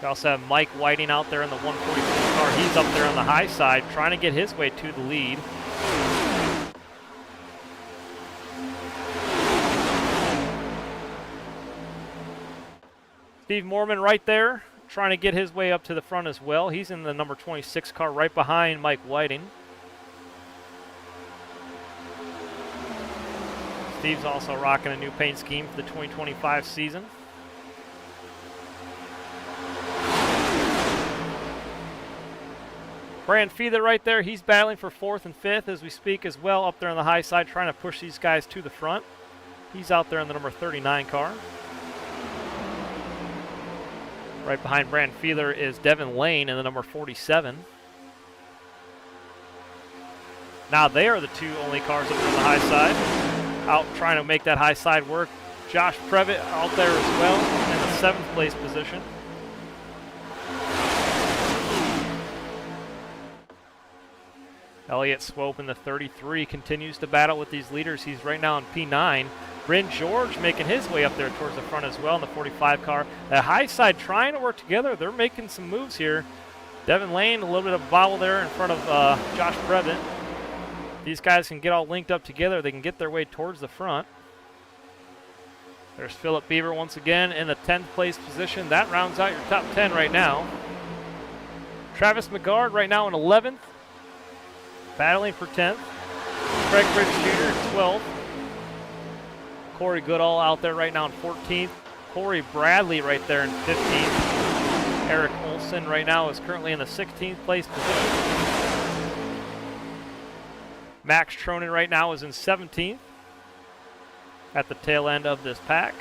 We also have Mike Whiting out there in the 144 car. He's up there on the high side, trying to get his way to the lead. Steve Mormon right there, trying to get his way up to the front as well. He's in the number 26 car right behind Mike Whiting. Steve's also rocking a new paint scheme for the 2025 season. Brand Fiedler right there, he's battling for 4th and 5th as we speak as well, up there on the high side, trying to push these guys to the front. He's out there in the number 39 car. Right behind Brand Fiedler is Devin Lane in the number 47. Now they are the two only cars up there on the high side, out trying to make that high side work. Josh Previtt out there as well in the 7th place position. Elliott Swope in the 33 continues to battle with these leaders. He's right now in P9. Bryn George making his way up there towards the front as well in the 45 car. The high side trying to work together. They're making some moves here. Devin Lane, a little bit of a bobble there in front of Josh Previtt. These guys can get all linked up together. They can get their way towards the front. There's Philip Beaver once again in the 10th place position. That rounds out your top 10 right now. Travis McGard right now in 11th, battling for 10th. Craig Bridge Jr. in 12th. Corey Goodall out there right now in 14th. Corey Bradley right there in 15th. Eric Olson right now is currently in the 16th place position. Max Tronin right now is in 17th at the tail end of this pack.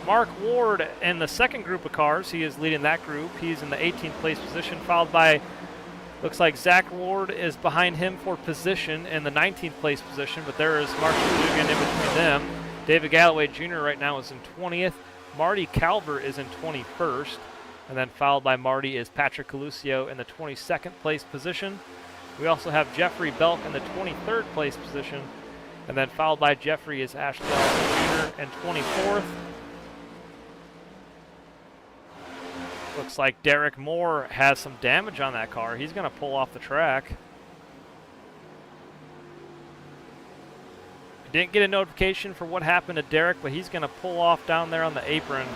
Mark Ward in the second group of cars, he is leading that group. He's in the 18th place position, followed by, looks like Zach Ward is behind him for position in the 19th place position, but there is Marshall Dugan in between them. David Galloway Jr. right now is in 20th. Marty Calvert is in 21st, and then followed by Marty is Patrick Calusio in the 22nd place position. We also have Jeffrey Belk in the 23rd place position, and then followed by Jeffrey is Ashley Allison Jr. in 24th. Looks like Derek Moore has some damage on that car. He's going to pull off the track. Didn't get a notification for what happened to Derek, but he's going to pull off down there on the apron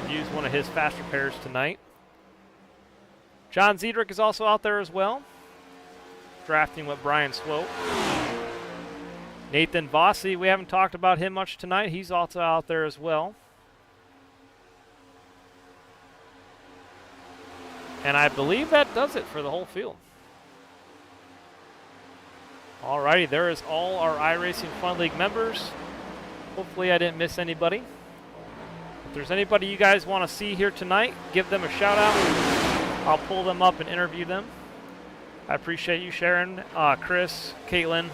and use one of his fast repairs tonight. John Ziedrich is also out there as well, drafting with Brian Swope. Nathan Vossi, we haven't talked about him much tonight. He's also out there as well. And I believe that does it for the whole field. Alrighty, there is all our iRacing Fun League members. Hopefully I didn't miss anybody. If there's anybody you guys want to see here tonight, give them a shout out. I'll pull them up and interview them. I appreciate you, Sharon, Chris, Caitlin,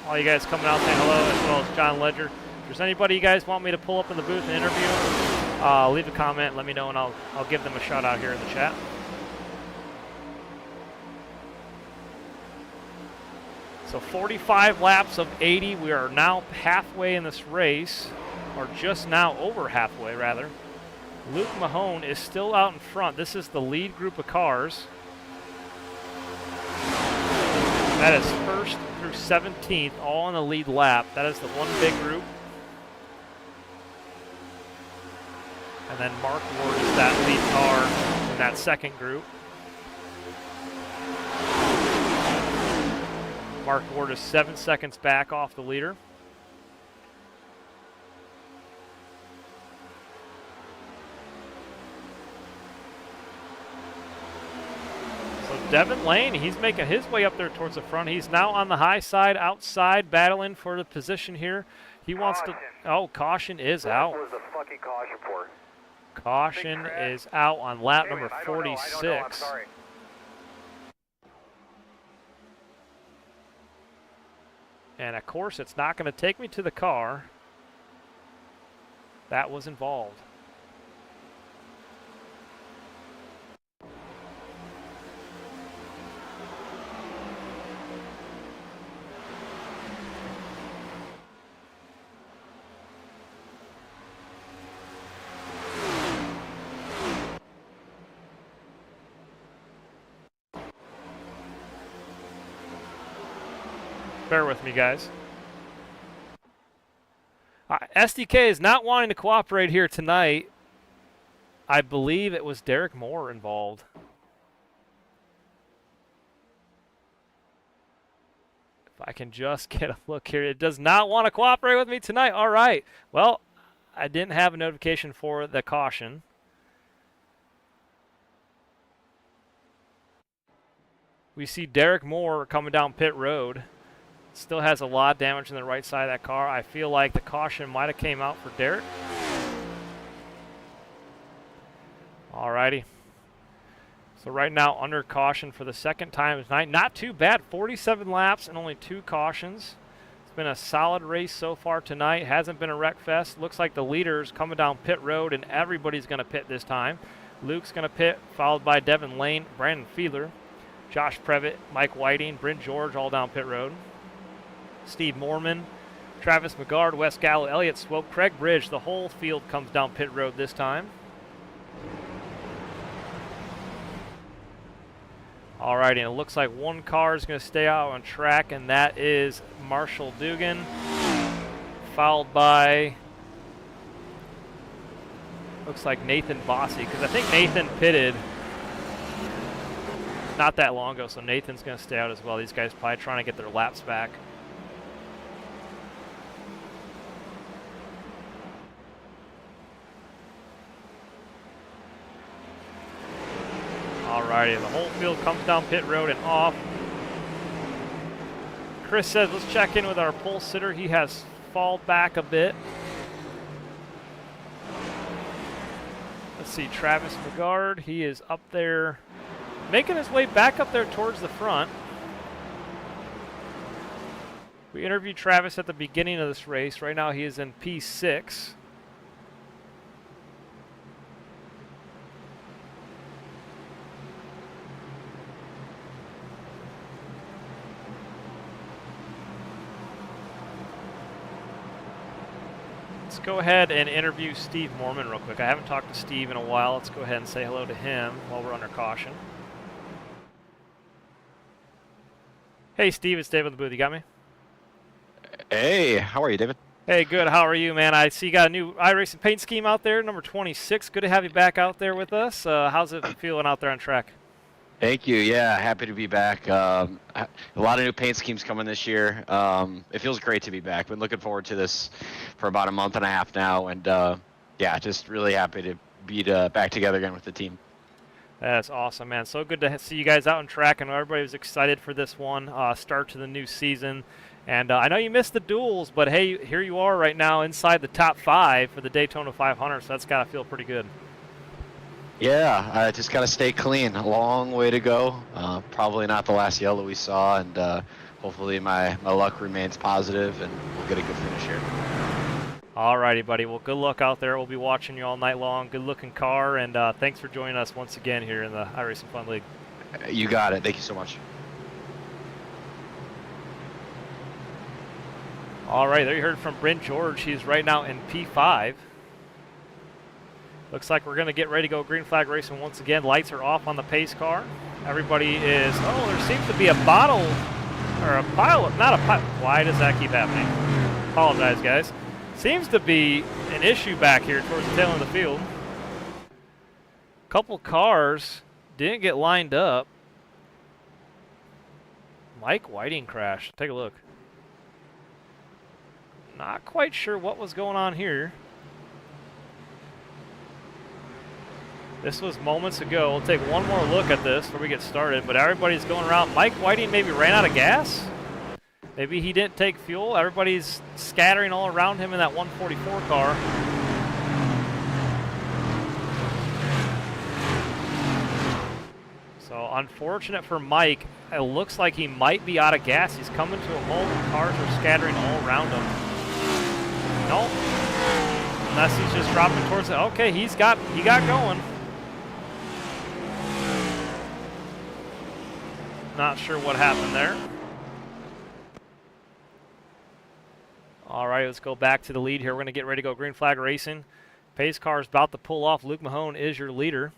all you guys coming out saying hello, as well as John Ledger. If there's anybody you guys want me to pull up in the booth and interview, leave a comment, let me know, and I'll give them a shout out here in the chat. So 45 laps of 80. We are now halfway in this race, or just now over halfway, rather. Luke Mahone is still out in front. This is the lead group of cars. That is 1st through 17th, all on the lead lap. That is the one big group. And then Mark Ward is that lead car in that second group. Mark Ward is 7 seconds back off the leader. So Devin Lane, he's making his way up there towards the front. He's now on the high side, outside, battling for the position here. He wants to. Oh, caution is out. What was the fucking caution for? Caution is out on lap number 46. I don't know. I'm sorry. And of course, it's not going to take me to the car that was involved. Bear with me, guys. SDK is not wanting to cooperate here tonight. I believe it was Derek Moore involved. If I can just get a look here. It does not want to cooperate with me tonight. All right. Well, I didn't have a notification for the caution. We see Derek Moore coming down pit road. Still has a lot of damage on the right side of that car. I feel like the caution might have came out for Derek. Alrighty. So right now under caution for the second time tonight. Not too bad. 47 laps and only 2 cautions. It's been a solid race so far tonight. Hasn't been a wreck fest. Looks like the leader's coming down pit road and everybody's going to pit this time. Luke's going to pit, followed by Devin Lane, Brandon Fiedler, Josh Previtt, Mike Whiting, Bryn George all down pit road. Steve Morman, Travis McGard, Wes Gallo, Elliott Swope, Craig Bridge. The whole field comes down pit road this time. Alrighty, and it looks like one car is going to stay out on track, and that is Marshall Dugan. followed by, looks like Nathan Bossy, because I think Nathan pitted not that long ago, so Nathan's going to stay out as well. These guys probably trying to get their laps back. Alrighty, the whole field comes down pit road and off. Chris says, let's check in with our pole sitter. He has fallen back a bit. Let's see, Travis McGard, he is up there, making his way back up there towards the front. We interviewed Travis at the beginning of this race. Right now he is in P6. Let's go ahead and interview Steve Mormon real quick. I haven't talked to Steve in a while. Let's go ahead and say hello to him while we're under caution. Hey, Steve, it's David in the booth. You got me? Hey, how are you, David? Hey, good. How are you, man? I see you got a new iRacing paint scheme out there, number 26. Good to have you back out there with us. How's it feeling out there on track? Thank you. Yeah, happy to be back. A lot of new paint schemes coming this year. It feels great to be back. Been looking forward to this for about a month and a half now, and yeah, just really happy to be back together again with the team. That's awesome, man. So good to see you guys out on track, and everybody was excited for this one, start to the new season. And I know you missed the duels, but hey, here you are right now inside the top 5 for the Daytona 500, so that's got to feel pretty good. Yeah, I just got to stay clean. A long way to go. Probably not the last yellow we saw, and hopefully my luck remains positive, and we'll get a good finish here. All righty, buddy. Well, good luck out there. We'll be watching you all night long. Good-looking car, and thanks for joining us once again here in the iRacing Fun League. You got it. Thank you so much. All right, there you heard from Brent George. He's right now in P5. Looks like we're going to get ready to go green flag racing once again. Lights are off on the pace car. Everybody is, oh, there seems to be a bottle, or a pile, not a pile. Why does that keep happening? Apologize, guys. Seems to be an issue back here towards the tail end of the field. Couple cars didn't get lined up. Mike Whiting crashed. Take a look. Not quite sure what was going on here. This was moments ago. We'll take one more look at this before we get started, but everybody's going around. Mike Whiting maybe ran out of gas. Maybe he didn't take fuel. Everybody's scattering all around him in that 144 car. So unfortunate for Mike. It looks like he might be out of gas. He's coming to a halt and cars are scattering all around him. Nope. Unless he's just dropping towards it. Okay, he got going. Not sure what happened there. All right, let's go back to the lead here. We're going to get ready to go green flag racing. Pace car is about to pull off. Luke Mahone is your leader.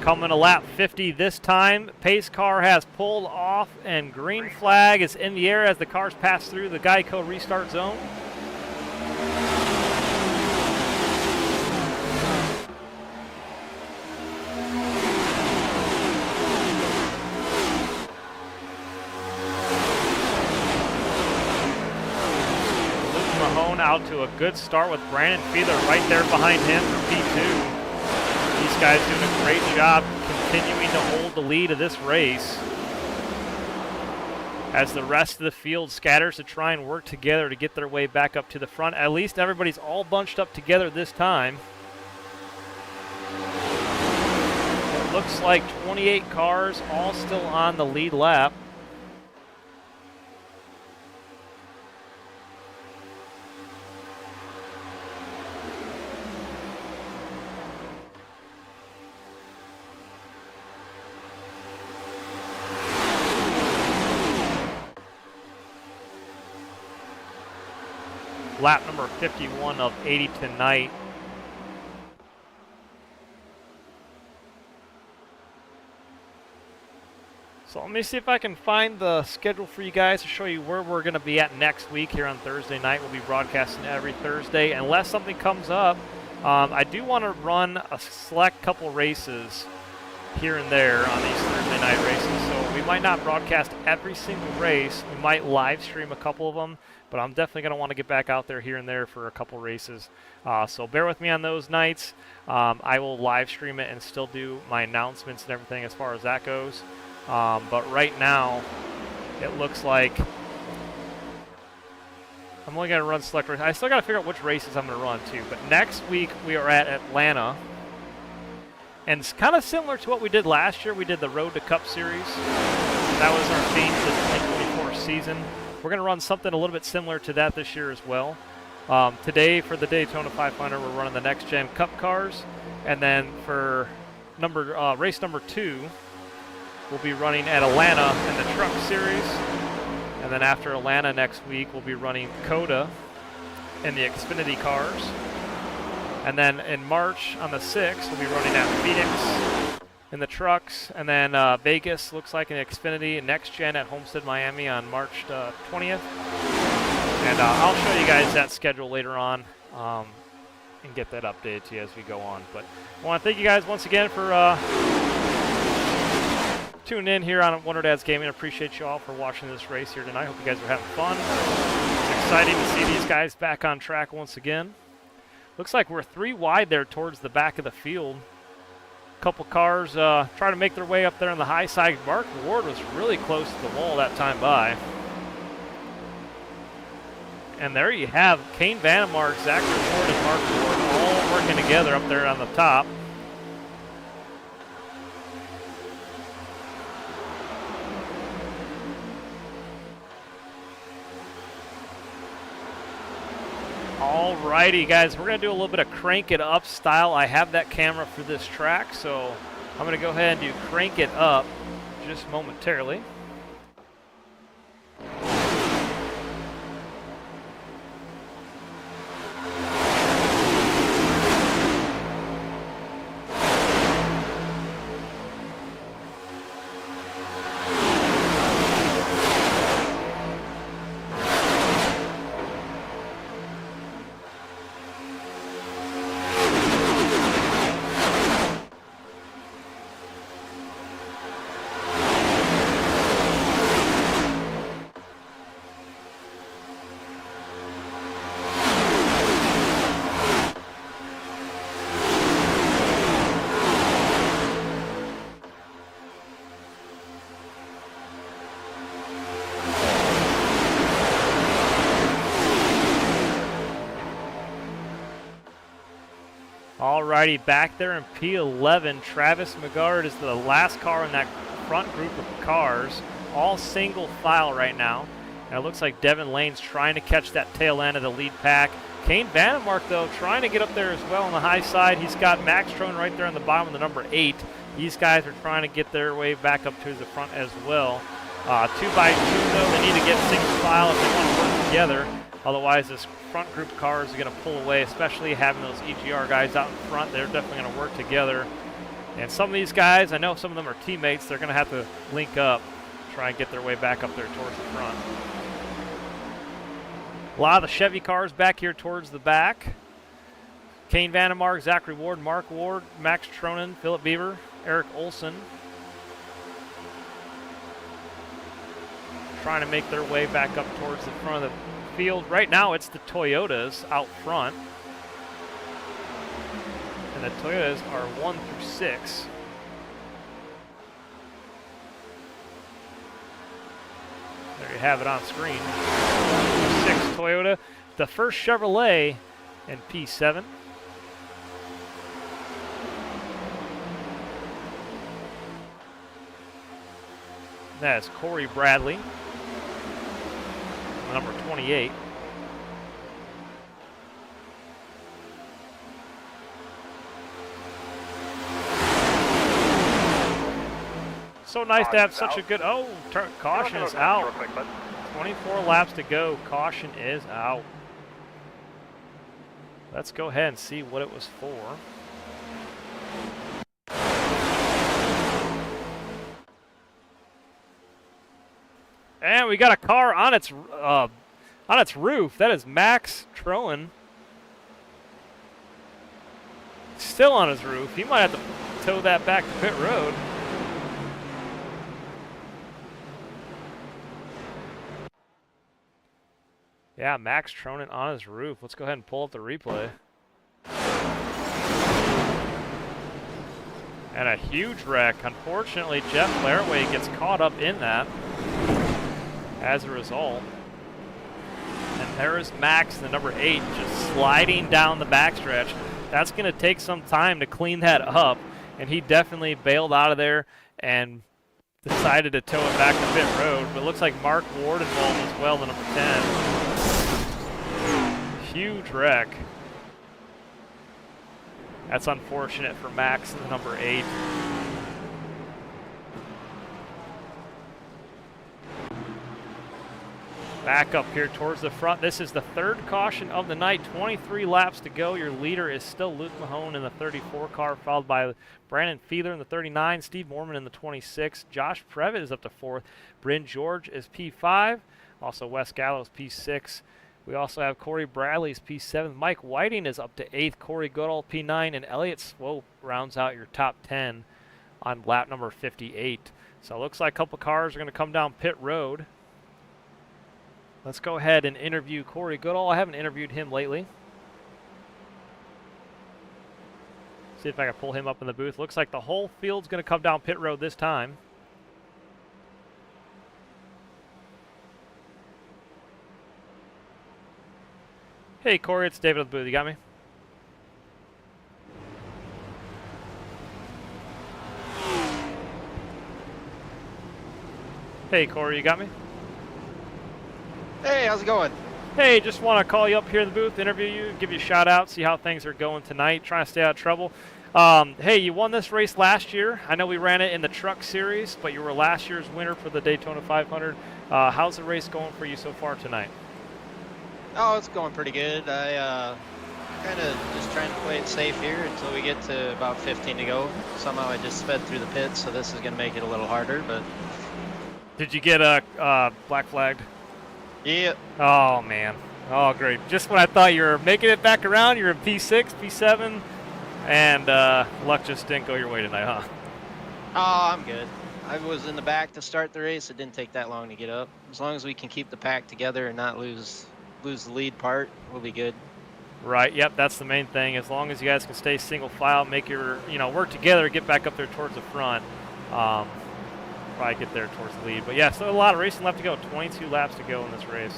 Coming to lap 50 this time. Pace car has pulled off and green flag is in the air as the cars pass through the Geico restart zone. Luke Mahone out to a good start with Brandon Fiedler right there behind him for P2. These guys doing a great job continuing to hold the lead of this race as the rest of the field scatters to try and work together to get their way back up to the front. At least everybody's all bunched up together this time. It looks like 28 cars all still on the lead lap. Lap number 51 of 80 tonight. So let me see if I can find the schedule for you guys to show you where we're going to be at next week here on Thursday night. We'll be broadcasting every Thursday unless something comes up. I do want to run a select couple races here and there on these Thursday night races. So we might not broadcast every single race. We might live stream a couple of them, but I'm definitely going to want to get back out there here and there for a couple races. So bear with me on those nights. I will live stream it and still do my announcements and everything as far as that goes. But right now, it looks like I'm only going to run select races. I still got to figure out which races I'm going to run too. But next week, we are at Atlanta. And it's kind of similar to what we did last year. We did the Road to Cup Series. That was our theme for the 2024 season. We're going to run something a little bit similar to that this year as well. Today, for the Daytona 500, we're running the Next Gen Cup cars. And then for race number 2, we'll be running at Atlanta in the Truck Series. And then after Atlanta next week, we'll be running COTA in the Xfinity cars. And then in March on the 6th, we'll be running at Phoenix in the trucks. And then Vegas looks like an Xfinity and Next Gen at Homestead, Miami on March 20th. And I'll show you guys that schedule later on and get that updated to you as we go on. But I want to thank you guys once again for tuning in here on Wonder Dad's Gaming. I appreciate you all for watching this race here tonight. I hope you guys are having fun. It's exciting to see these guys back on track once again. Looks like we're 3 wide there towards the back of the field. A couple cars trying to make their way up there on the high side. Mark Ward was really close to the wall that time by. And there you have Kane Vandemark, Zachary Ward, and Mark Ward all working together up there on the top. Alrighty, guys, we're going to do a little bit of crank it up style. I have that camera for this track, so I'm going to go ahead and do crank it up just momentarily. Alrighty, back there in P11, Travis McGard is the last car in that front group of cars, all single file right now. And it looks like Devin Lane's trying to catch that tail end of the lead pack. Kane Vandemark, though, trying to get up there as well on the high side. He's got Max Trone right there on the bottom of the number 8. These guys are trying to get their way back up to the front as well. 2 by 2, though, they need to get single file if they want to work together. Otherwise, this front group of cars are going to pull away, especially having those EGR guys out in front. They're definitely going to work together. And some of these guys, I know some of them are teammates. They're going to have to link up, try and get their way back up there towards the front. A lot of the Chevy cars back here towards the back. Kane Vandemark, Zachary Ward, Mark Ward, Max Tronen, Philip Beaver, Eric Olson. Trying to make their way back up towards the front of the field. Right now it's the Toyotas out front. And the Toyotas are 1 through 6. There you have it on screen. 6 Toyota. The first Chevrolet in P7. That is Corey Bradley, number 28. So nice to have such a good, caution is out. 24 laps to go, caution is out. Let's go ahead and see what it was for. and we got a car on its roof. That is Max Troen. Still on his roof. He might have to tow that back to pit road. Yeah, Max Troen on his roof. Let's go ahead and pull up the replay. And a huge wreck. Unfortunately, Jeff Laraway gets caught up in that as a result. And there's Max, the number 8, just sliding down the backstretch. That's going to take some time to clean that up, and he definitely bailed out of there and decided to tow it back to pit road. But it looks like Mark Ward involved as well, the number 10. Huge wreck. That's unfortunate for Max, the number 8. Back up here towards the front. This is the 3rd caution of the night. 23 laps to go. Your leader is still Luke Mahone in the 34 car, followed by Brandon Fiedler in the 39, Steve Mormon in the 26. Josh Previtt is up to 4th. Bryn George is P5. Also Wes Gallows P6. We also have Corey Bradley's P7. Mike Whiting is up to 8th. Corey Goodall P9. And Elliott Swope rounds out your top 10 on lap number 58. So it looks like a couple cars are going to come down pit road. Let's go ahead and interview Corey Goodall. I haven't interviewed him lately. See if I can pull him up in the booth. Looks like the whole field's going to come down pit road this time. Hey, Corey, it's David at the booth. You got me? Hey, Corey, you got me? Hey, how's it going? Hey, just want to call you up here in the booth, interview you, give you a shout out, see how things are going tonight, trying to stay out of trouble. Hey, you won this race last year. I know we ran it in the truck series, but you were last year's winner for the Daytona 500. How's the race going for you so far tonight? Oh, it's going pretty good. I kind of just trying to play it safe here until we get to about 15 to go. Somehow I just sped through the pits, so this is going to make it a little harder. But did you get black flagged? Yeah. Oh, man. Oh, great. Just when I thought you were making it back around, you're in P6, P7, and luck just didn't go your way tonight, huh? Oh, I'm good. I was in the back to start the race. It didn't take that long to get up. As long as we can keep the pack together and not lose the lead part, we'll be good. Right. Yep. That's the main thing. As long as you guys can stay single file, make your work together, get back up there towards the front. Probably get there towards the lead. But yeah, so a lot of racing left to go. 22 laps to go in this race.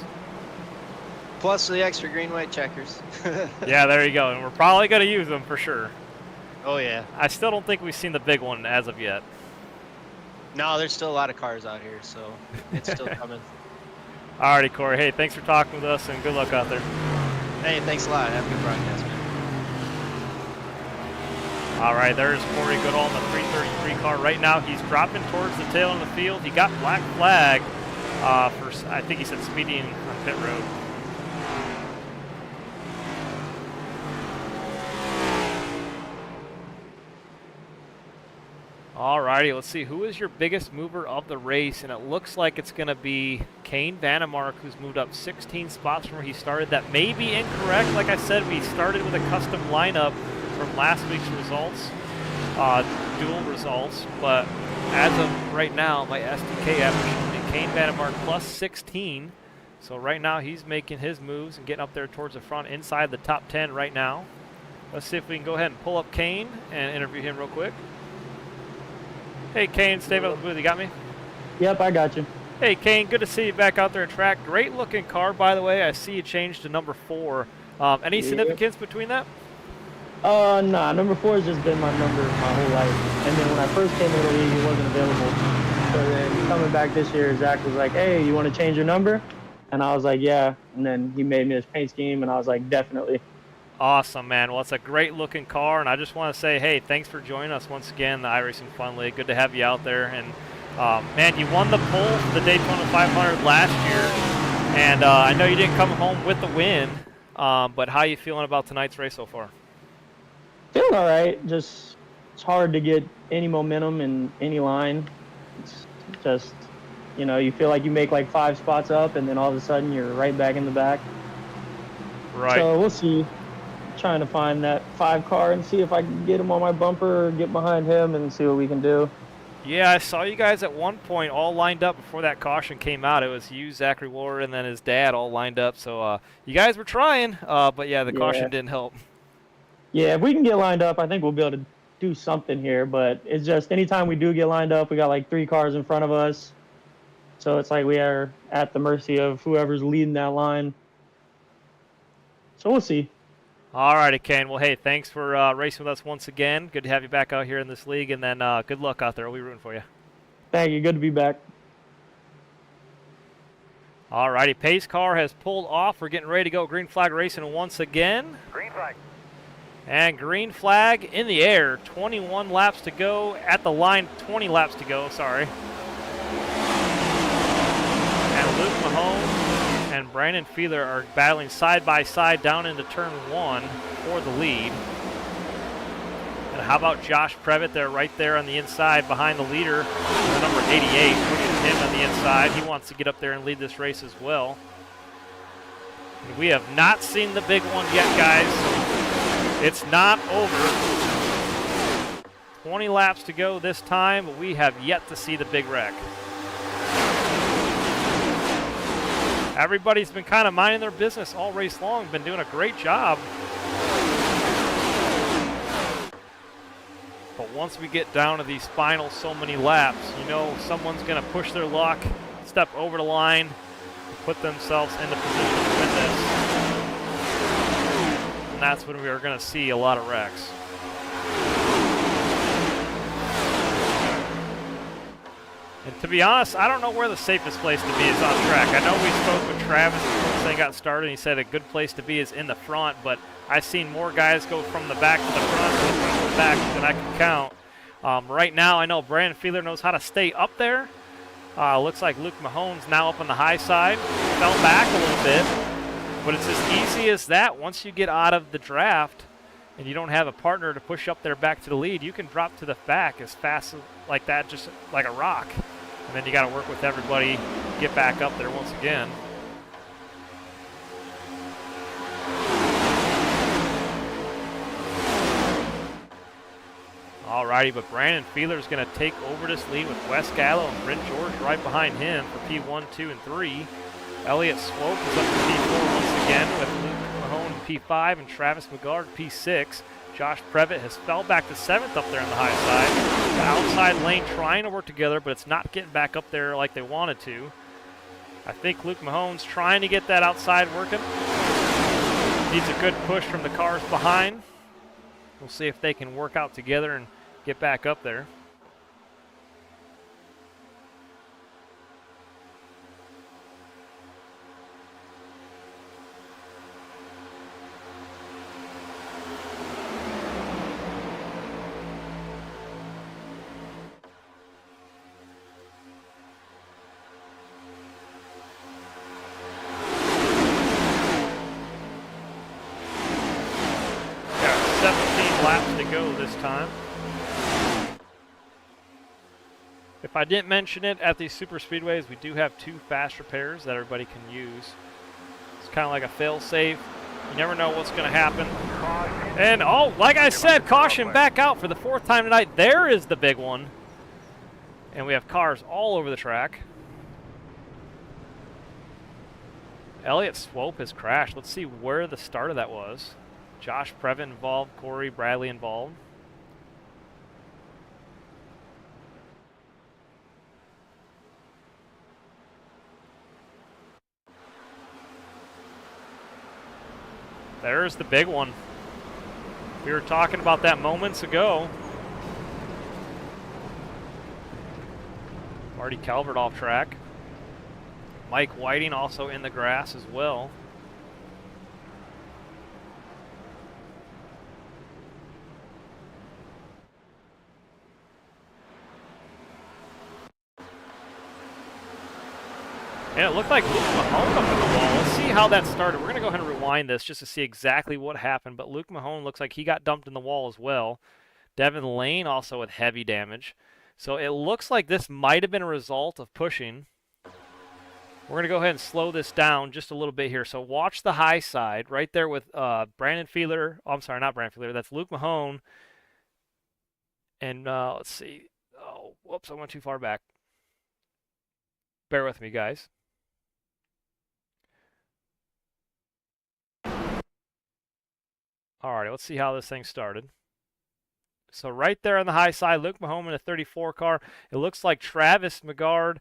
Plus the extra green white checkers. Yeah, there you go. And we're probably going to use them for sure. Oh yeah. I still don't think we've seen the big one as of yet. No, there's still a lot of cars out here, so it's still coming. Alrighty, Corey. Hey, thanks for talking with us, and good luck out there. Hey, thanks a lot. Have a good broadcast, man. All right, there's Corey Goodall in the 333 car. Right now, he's dropping towards the tail of the field. He got black flag for, I think he said speeding on pit road. All righty, let's see. Who is your biggest mover of the race? And it looks like it's going to be Kane Vannemark, who's moved up 16 spots from where he started. That may be incorrect. Like I said, we started with a custom lineup from last week's results, dual results. But as of right now, my SDK app is showing me Kane Vannemark plus 16. So right now, he's making his moves and getting up there towards the front, inside the top 10 right now. Let's see if we can go ahead and pull up Kane and interview him real quick. Hey, Kane, stay with the booth. You got me? Yep, I got you. Hey, Kane, good to see you back out there at track. Great-looking car, by the way. I see you changed to number 4. Any significance between that? Nah, number 4 has just been my number my whole life. And then when I first came into the league, it wasn't available. So then coming back this year, Zach was like, hey, you want to change your number? And I was like, yeah. And then he made me this paint scheme, and I was like, definitely. Awesome, man. Well, it's a great-looking car, and I just want to say, hey, thanks for joining us once again, the iRacing Fun League. Good to have you out there. And, man, you won the pole for the Daytona 500 last year, and I know you didn't come home with the win, but how are you feeling about tonight's race so far? Feeling all right. Just it's hard to get any momentum in any line. It's just You know, you feel like you make like 5 spots up, and then all of a sudden you're right back in the back. Right. So we'll see. Trying to find that 5 car and see if I can get him on my bumper or get behind him and see what we can do. Yeah, I saw you guys at one point all lined up before that caution came out. It was you, Zachary Ward, and then his dad all lined up. So you guys were trying, but yeah, the caution didn't help. Yeah, if we can get lined up, I think we'll be able to do something here. But it's just anytime we do get lined up, we got like 3 cars in front of us. So it's like we are at the mercy of whoever's leading that line. So we'll see. All righty, Kane. Well, hey, thanks for racing with us once again. Good to have you back out here in this league, and then good luck out there. We'll be rooting for you. Thank you. Good to be back. All righty, pace car has pulled off. We're getting ready to go green flag racing once again. Green flag. And green flag in the air. 21 laps to go. At the line, 20 laps to go, sorry. And Luke Mahone and Brandon Feeler are battling side by side down into turn 1 for the lead. And how about Josh Previtt there, right there on the inside behind the leader, number 88. Look at him on the inside. He wants to get up there and lead this race as well. And we have not seen the big one yet, guys. It's not over. 20 laps to go this time, but we have yet to see the big wreck. Everybody's been kind of minding their business all race long, been doing a great job. But once we get down to these final so many laps, you know someone's going to push their luck, step over the line, put themselves in the position to win this. And that's when we are going to see a lot of wrecks. And to be honest, I don't know where the safest place to be is on track. I know we spoke with Travis before this thing got started, and he said a good place to be is in the front, but I've seen more guys go from the back to the front, to the front to the back than I can count. Right now, I know Brandon Feeler knows how to stay up there. Looks like Luke Mahone's now up on the high side. Fell back a little bit, but it's as easy as that. Once you get out of the draft and you don't have a partner to push up there back to the lead, you can drop to the back as fast like that, just like a rock. And then you got to work with everybody, get back up there once again. Alrighty, but Brandon Feeler's going to take over this lead with Wes Gallo and Brent George right behind him for P1, 2, and 3. Elliott Swope is up to P4 once again with Luke Mahone in P5 and Travis McGard P6. Josh Previtt has fell back to 7th up there on the high side. The outside lane trying to work together, but it's not getting back up there like they wanted to. I think Luke Mahone's trying to get that outside working. Needs a good push from the cars behind. We'll see if they can work out together and get back up there. Laps to go this time. If I didn't mention it, at these super speedways, we do have 2 fast repairs that everybody can use. It's kind of like a fail-safe. You never know what's going to happen. And, oh, like I said, caution back out for the 4th time tonight. There is the big one. And we have cars all over the track. Elliott Swope has crashed. Let's see where the start of that was. Josh Previtt involved, Corey Bradley involved. There's the big one. We were talking about that moments ago. Marty Calvert off track. Mike Whiting also in the grass as well. And it looked like Luke Mahone up in the wall. Let's see how that started. We're going to go ahead and rewind this just to see exactly what happened. But Luke Mahone looks like he got dumped in the wall as well. Devin Lane also with heavy damage. So it looks like this might have been a result of pushing. We're going to go ahead and slow this down just a little bit here. So watch the high side right there with Brandon Feeler. Oh, I'm sorry, not Brandon Feeler. That's Luke Mahone. And let's see. Oh, whoops, I went too far back. Bear with me, guys. All right, let's see how this thing started. So right there on the high side, Luke Mahone in a 34 car. It looks like Travis McGard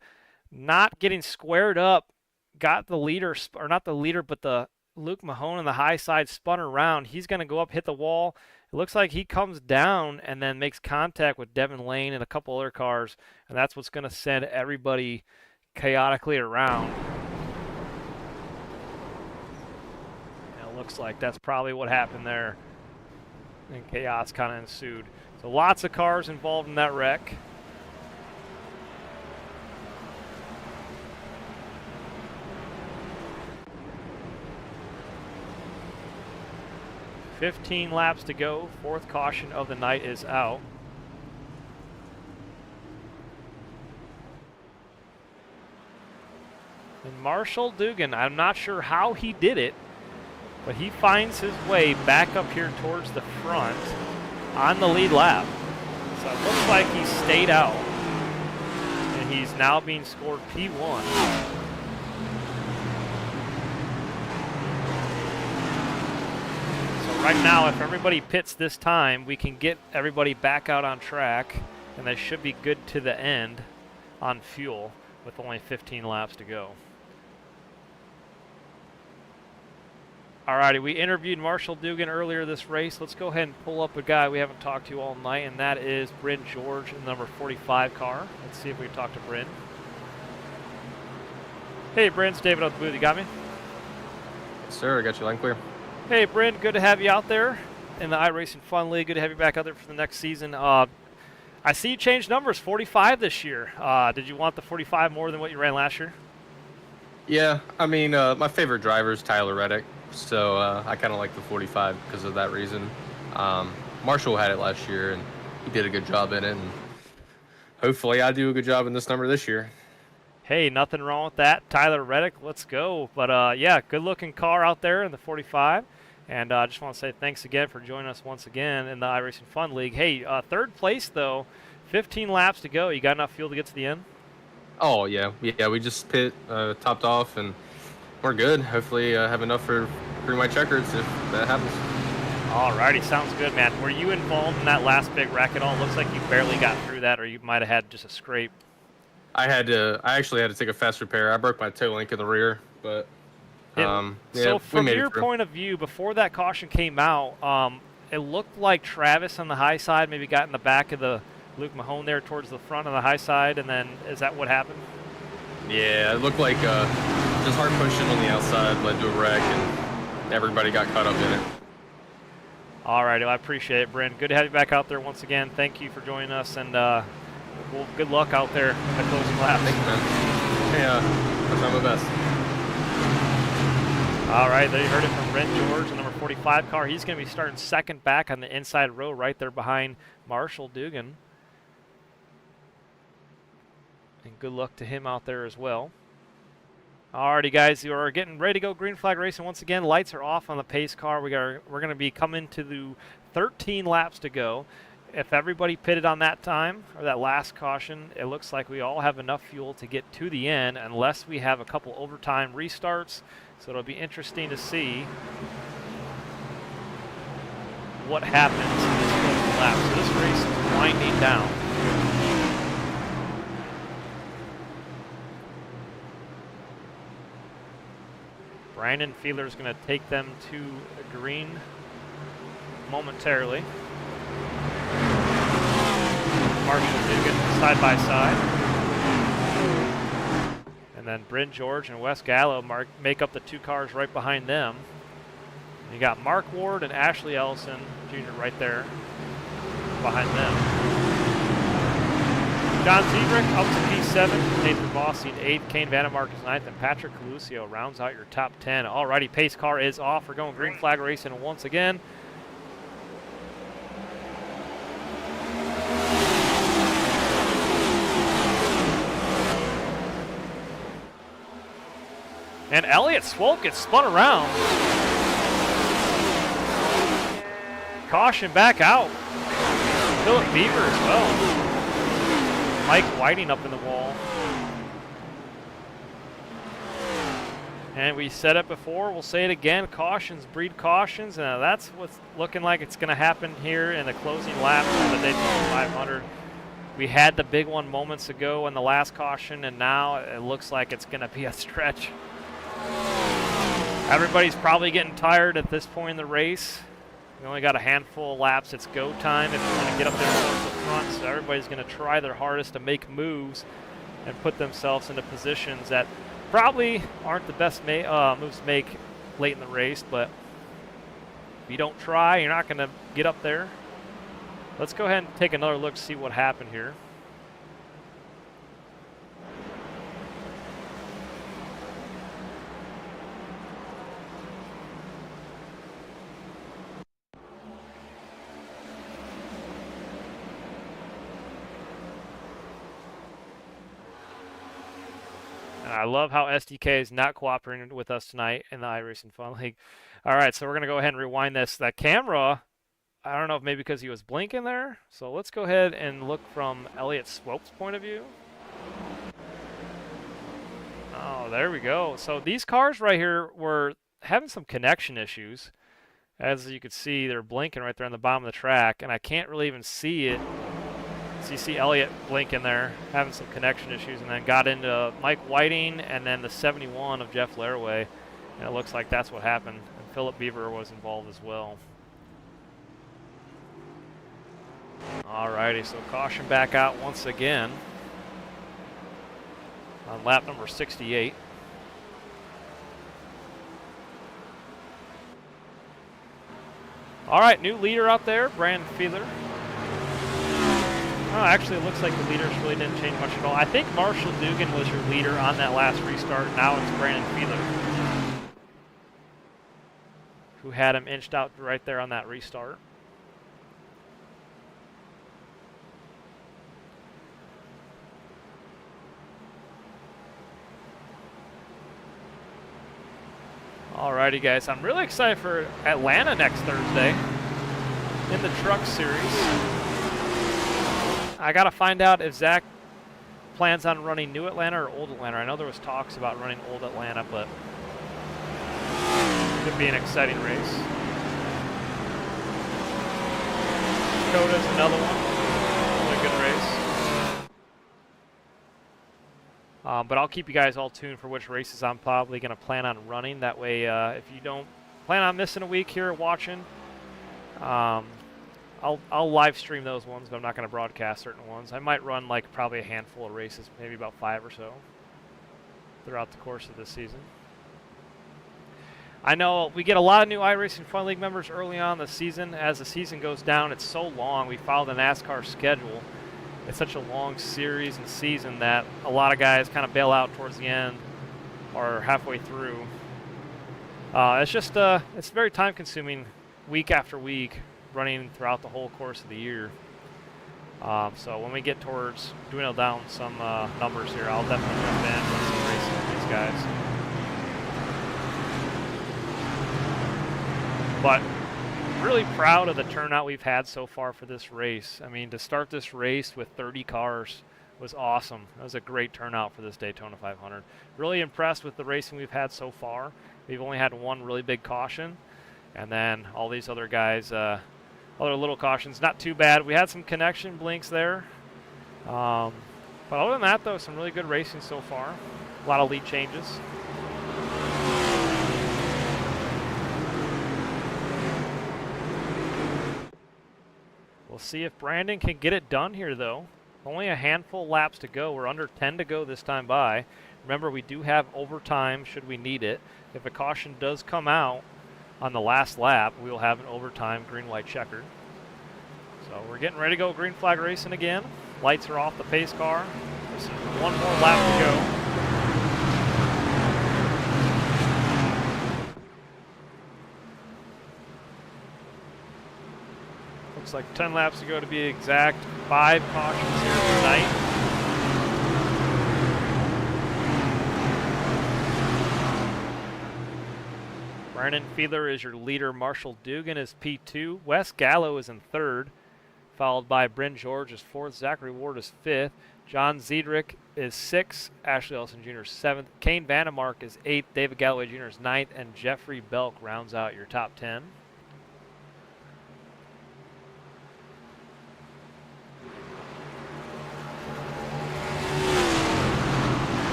not getting squared up, got the leader, or not the leader, but the Luke Mahone on the high side spun around. He's going to go up, hit the wall. It looks like he comes down and then makes contact with Devin Lane and a couple other cars, and that's what's going to send everybody chaotically around. And it looks like that's probably what happened there, and chaos kind of ensued. So lots of cars involved in that wreck. $15 laps to go. Fourth caution of the night is out. And Marshall Dugan, I'm not sure how he did it, but he finds his way back up here towards the front on the lead lap. So it looks like he stayed out, and he's now being scored P1. Right now, if everybody pits this time, we can get everybody back out on track, and they should be good to the end on fuel with only 15 laps to go. Alrighty, we interviewed Marshall Dugan earlier this race. Let's go ahead and pull up a guy we haven't talked to all night, and that is Bryn George in the number 45 car. Let's see if we can talk to Bryn. Hey, Bryn, it's David at the booth. You got me? Yes, sir. I got you line clear. Hey, Bryn, good to have you out there in the iRacing Fun League. Good to have you back out there for the next season. I see you changed numbers, 45 this year. Did you want the 45 more than what you ran last year? Yeah, I mean, my favorite driver is Tyler Reddick, so I kind of like the 45 because of that reason. Marshall had it last year, and he did a good job in it, and hopefully I do a good job in this number this year. Hey, nothing wrong with that. Tyler Reddick, let's go. But, yeah, good-looking car out there in the 45. And I just want to say thanks again for joining us once again in the iRacing Fun League. Hey, third place, though, 15 laps to go. You got enough fuel to get to the end? Oh, yeah. Yeah, we just topped off, and we're good. Hopefully have enough for green white checkers if that happens. Alrighty, sounds good, man. Were you involved in that last big wreck at all? Looks like you barely got through that, or you might have had just a scrape. I actually had to take a fast repair. I broke my toe link in the rear, but yeah, so from your point of view, before that caution came out, it looked like Travis on the high side maybe got in the back of the Luke Mahone there towards the front on the high side, and then is that what happened? Yeah, it looked like just hard pushing on the outside led to a wreck, and everybody got caught up in it. All right, well, I appreciate it, Bryn. Good to have you back out there once again. Thank you for joining us, and well, good luck out there in the closing lap. Thank you, man. Yeah, I'll try my best. All right, there you heard it from Bryn George, the number 45 car. He's going to be starting second back on the inside row right there behind Marshall Dugan. And good luck to him out there as well. Alrighty, guys, you are getting ready to go green flag racing once again. Lights are off on the pace car. We're going to be coming to the 13 laps to go. If everybody pitted on that time, or that last caution, it looks like we all have enough fuel to get to the end, unless we have a couple overtime restarts. So it'll be interesting to see what happens in this closing lap. So this race is winding down. Brandon Feeler is going to take them to green momentarily. Marshall Dugan side by side. And then Bryn George and Wes Gallo make up the two cars right behind them. You got Mark Ward and Ashley Ellison Jr. right there behind them. John Zebrick up to P7, Nathan Bossi in 8th, Kane Vandemark is 9th, and Patrick Calusio rounds out your top 10. Alrighty, pace car is off. We're going green flag racing once again. And Elliott Swope gets spun around. Caution back out. Philip Beaver as well. Mike Whiting up in the wall. And we said it before, we'll say it again, cautions breed cautions, and that's what's looking like it's going to happen here in the closing laps of the Daytona 500. We had the big one moments ago in the last caution, and now it looks like it's going to be a stretch. Everybody's probably getting tired at this point in the race. We only got a handful of laps. It's go time if you want to get up there towards the front, so everybody's going to try their hardest to make moves and put themselves into positions that probably aren't the best moves to make late in the race, but if you don't try, you're not going to get up there. Let's go ahead and take another look to see what happened here. And I love how SDK is not cooperating with us tonight in the iRacing Fun League. All right, so we're going to go ahead and rewind this. That camera, I don't know if maybe because he was blinking there. So let's go ahead and look from Elliott Swope's point of view. Oh, there we go. So these cars right here were having some connection issues. As you can see, they're blinking right there on the bottom of the track, and I can't really even see it. So you see Elliott blinking there, having some connection issues, and then got into Mike Whiting and then the 71 of Jeff Laraway, and it looks like that's what happened. And Philip Beaver was involved as well. Alrighty, so caution back out once again on lap number 68. Alright, new leader out there, Brandon Fiedler. Oh, actually, it looks like the leaders really didn't change much at all. I think Marshall Dugan was your leader on that last restart. Now it's Brandon Fiedler, who had him inched out right there on that restart. Alrighty, guys. I'm really excited for Atlanta next Thursday in the Truck Series. I got to find out if Zach plans on running New Atlanta or Old Atlanta. I know there was talks about running Old Atlanta, but it could be an exciting race. Dakota's another one. Really good race. But I'll keep you guys all tuned for which races I'm probably going to plan on running. That way, if you don't plan on missing a week here watching, I'll live stream those ones, but I'm not going to broadcast certain ones. I might run like probably a handful of races, maybe about 5 or so throughout the course of this season. I know we get a lot of new iRacing Fun League members early on in the season. As the season goes down, it's so long. We follow the NASCAR schedule. It's such a long series and season that a lot of guys kind of bail out towards the end or halfway through. It's just it's very time consuming week after week, running throughout the whole course of the year. So when we get towards dwindle down some numbers here, I'll definitely jump in and run some racing with these guys. But really proud of the turnout we've had so far for this race. I mean, to start this race with 30 cars was awesome. That was a great turnout for this Daytona 500. Really impressed with the racing we've had so far. We've only had one really big caution, and then all these other guys, other little cautions, not too bad. We had some connection blinks there. But other than that, though, some really good racing so far. A lot of lead changes. We'll see if Brandon can get it done here, though. Only a handful of laps to go. We're under 10 to go this time by. Remember, we do have overtime should we need it. If a caution does come out on the last lap, we will have an overtime green-white checkered. So we're getting ready to go green flag racing again. Lights are off the pace car. There's one more lap to go. Looks like 10 laps to go to be exact. 5 cautions here tonight. Brennan Fiedler is your leader. Marshall Dugan is P2. Wes Gallo is in 3rd, followed by Bryn George is 4th. Zachary Ward is 5th. John Ziedrich is 6th. Ashley Ellison Jr. is 7th. Kane Vandemark is 8th. David Galloway Jr. is 9th. And Jeffrey Belk rounds out your top 10.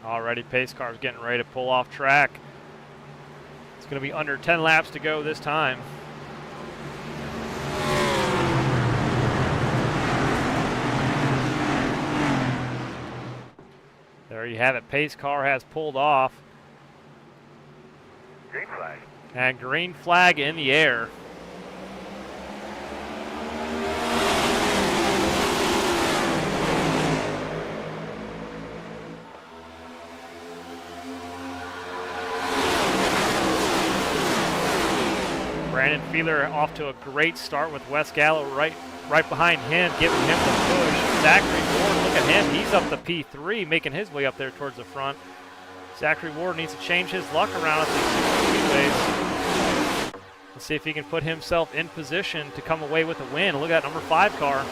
Already, pace car's getting ready to pull off track. It's going to be under 10 laps to go this time. There you have it. Pace car has pulled off. Green flag. And green flag in the air. Brandon Fiedler off to a great start with Wes Gallo right behind him, giving him the push. Zachary Ward, look at him. He's up to P3, making his way up there towards the front. Zachary Ward needs to change his luck around at these speedways. Let's see if he can put himself in position to come away with a win. Look at that number 5 car.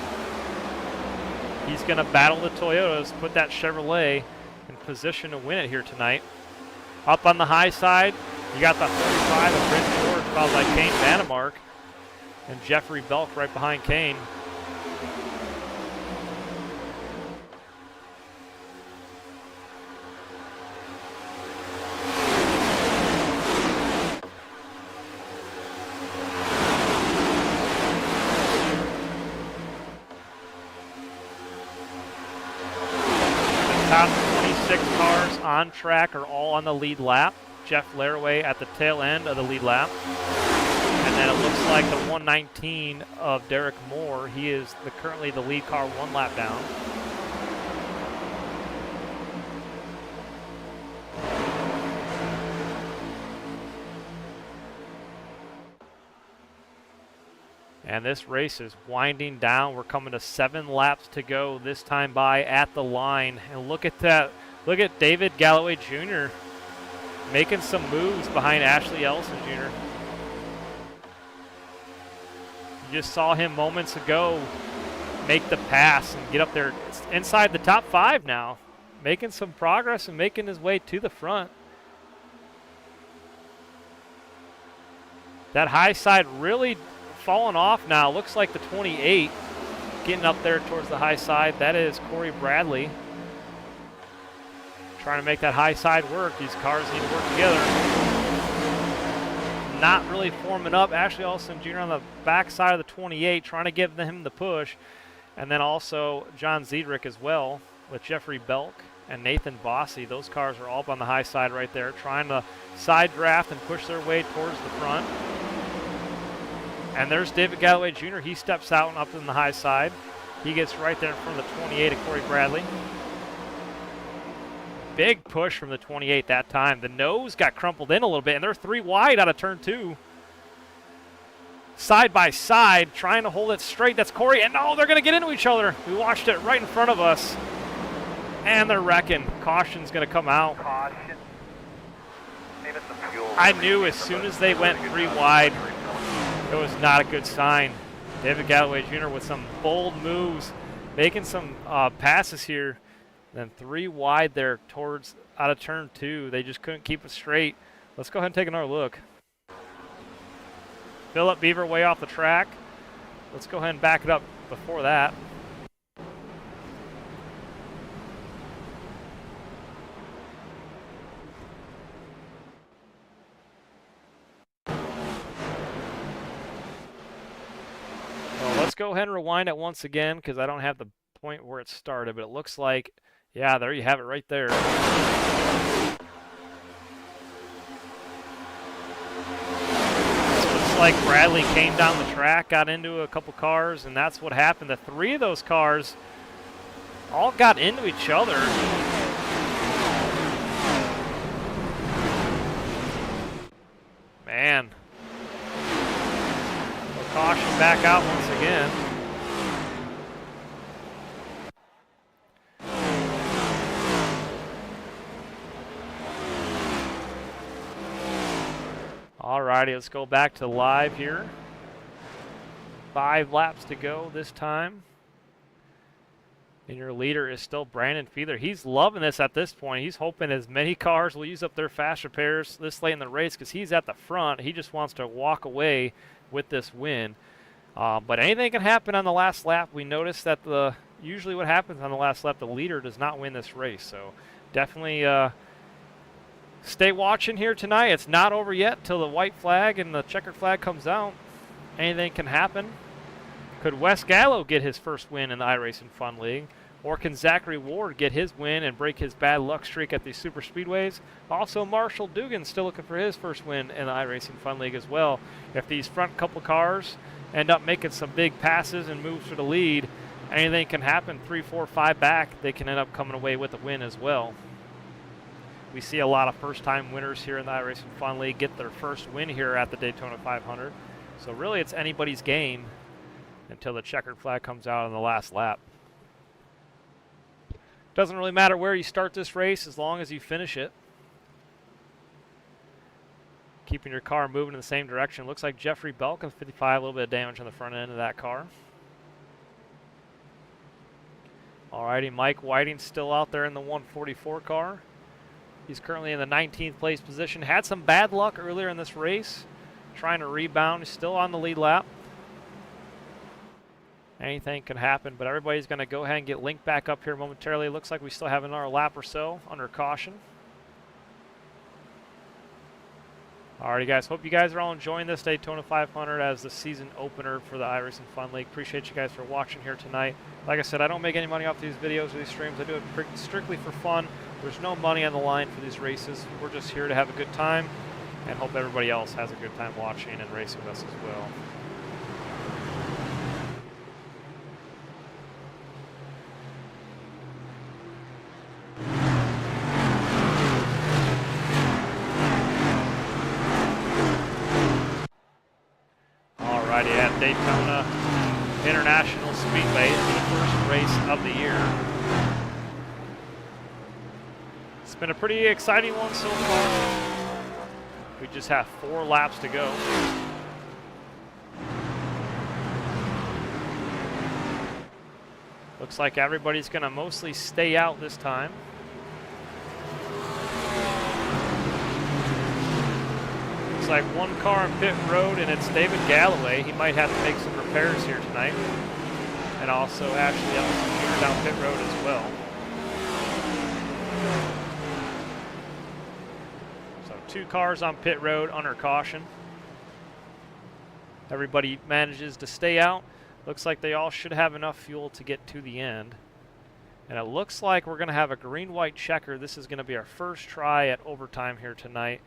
He's going to battle the Toyotas, put that Chevrolet in position to win it here tonight. Up on the high side, you got the 45 of Bryn George, followed by Kane Vandemark, and Jeffrey Belk right behind Kane. The top 26 cars on track are all on the lead lap. Jeff Laraway at the tail end of the lead lap. And then it looks like the 119 of Derek Moore, he is currently the lead car 1 lap down. And this race is winding down. We're coming to 7 laps to go this time by at the line. And look at that. Look at David Galloway Jr. making some moves behind Ashley Ellison Jr. You just saw him moments ago make the pass and get up there inside the top 5 now. Making some progress and making his way to the front. That high side really falling off now. Looks like the 28 getting up there towards the high side. That is Corey Bradley. Trying to make that high side work. These cars need to work together. Not really forming up. Ashley Ellison Jr. on the back side of the 28, trying to give him the push. And then also John Ziedrich as well with Jeffrey Belk and Nathan Bossy. Those cars are all up on the high side right there, trying to side draft and push their way towards the front. And there's David Galloway Jr. He steps out and up in the high side. He gets right there in front of the 28 of Corey Bradley. Big push from the 28 that time. The nose got crumpled in a little bit, and they're 3 wide out of turn 2. Side by side, trying to hold it straight. That's Corey, and no, they're going to get into each other. We watched it right in front of us, and they're wrecking. Caution's going to come out. Caution. Even the fuel. I knew as soon as they went 3 wide, it was not a good sign. David Galloway Jr. with some bold moves, making some passes here. Then 3 wide there towards out of turn 2. They just couldn't keep it straight. Let's go ahead and take another look. Philip Beaver way off the track. Let's go ahead and back it up before that. Well, let's go ahead and rewind it once again because I don't have the point where it started, but it looks like, yeah, there you have it right there. like Bradley came down the track, got into a couple cars, and that's what happened. The 3 of those cars all got into each other. Man. So caution back out once again. Alrighty, let's go back to live here. 5 laps to go this time. And your leader is still Brandon Fiedler. He's loving this at this point. He's hoping as many cars will use up their fast repairs this late in the race because he's at the front. He just wants to walk away with this win. But anything can happen on the last lap. We noticed that usually what happens on the last lap, the leader does not win this race. So definitely stay watching here tonight. It's not over yet till the white flag and the checkered flag comes out. Anything can happen. Could Wes Gallo get his first win in the iRacing Fun League? Or can Zachary Ward get his win and break his bad luck streak at the super speedways? Also, Marshall Dugan still looking for his first win in the iRacing Fun League as well. If these front couple cars end up making some big passes and moves for the lead, anything can happen. 3, 4, 5 back, they can end up coming away with a win as well. We see a lot of first-time winners here in the iRacing Fun League get their first win here at the Daytona 500. So really, it's anybody's game until the checkered flag comes out on the last lap. Doesn't really matter where you start this race as long as you finish it. Keeping your car moving in the same direction. Looks like Jeffrey Belkin, 55, a little bit of damage on the front end of that car. Alrighty, Mike Whiting still out there in the 144 car. He's currently in the 19th place position. Had some bad luck earlier in this race. Trying to rebound. He's still on the lead lap. Anything can happen, but everybody's going to go ahead and get linked back up here momentarily. Looks like we still have another lap or so under caution. Alrighty, guys. Hope you guys are all enjoying this Daytona 500 as the season opener for the iRacing Fun League. Appreciate you guys for watching here tonight. Like I said, I don't make any money off these videos or these streams. I do it strictly for fun. There's no money on the line for these races. We're just here to have a good time and hope everybody else has a good time watching and racing with us as well. Alrighty, at Daytona International Speedway for the first race of the year. It's been a pretty exciting one so far. We just have 4 laps to go. Looks like everybody's going to mostly stay out this time. Looks like 1 car on pit road, and it's David Galloway. He might have to make some repairs here tonight. And also Ashley Ellison here down pit road as well. So 2 cars on pit road under caution. Everybody manages to stay out. Looks like they all should have enough fuel to get to the end. And it looks like we're going to have a green-white checker. This is going to be our first try at overtime here tonight.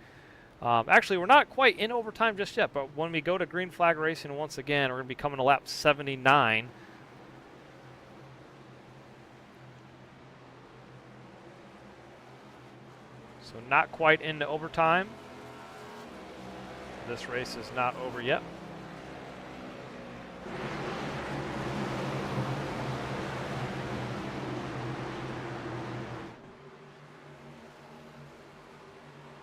Actually, we're not quite in overtime just yet, but when we go to green flag racing once again, we're going to be coming to lap 79. So not quite into overtime. This race is not over yet.